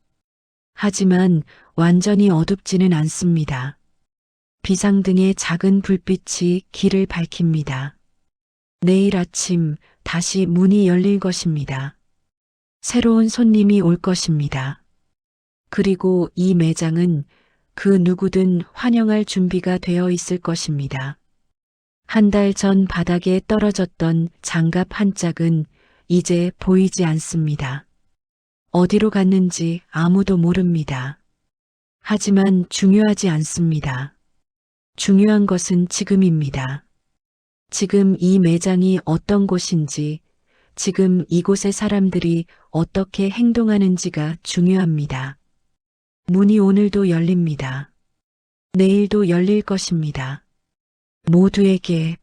하지만 완전히 어둡지는 않습니다. 비상등의 작은 불빛이 길을 밝힙니다. 내일 아침 다시 문이 열릴 것입니다. 새로운 손님이 올 것입니다. 그리고 이 매장은 그 누구든 환영할 준비가 되어 있을 것입니다. 한 달 전 바닥에 떨어졌던 장갑 한 짝은 이제 보이지 않습니다. 어디로 갔는지 아무도 모릅니다. 하지만 중요하지 않습니다. 중요한 것은 지금입니다. 지금 이 매장이 어떤 곳인지, 지금 이곳의 사람들이 어떻게 행동하는지가 중요합니다. 문이 오늘도 열립니다. 내일도 열릴 것입니다. 모두에게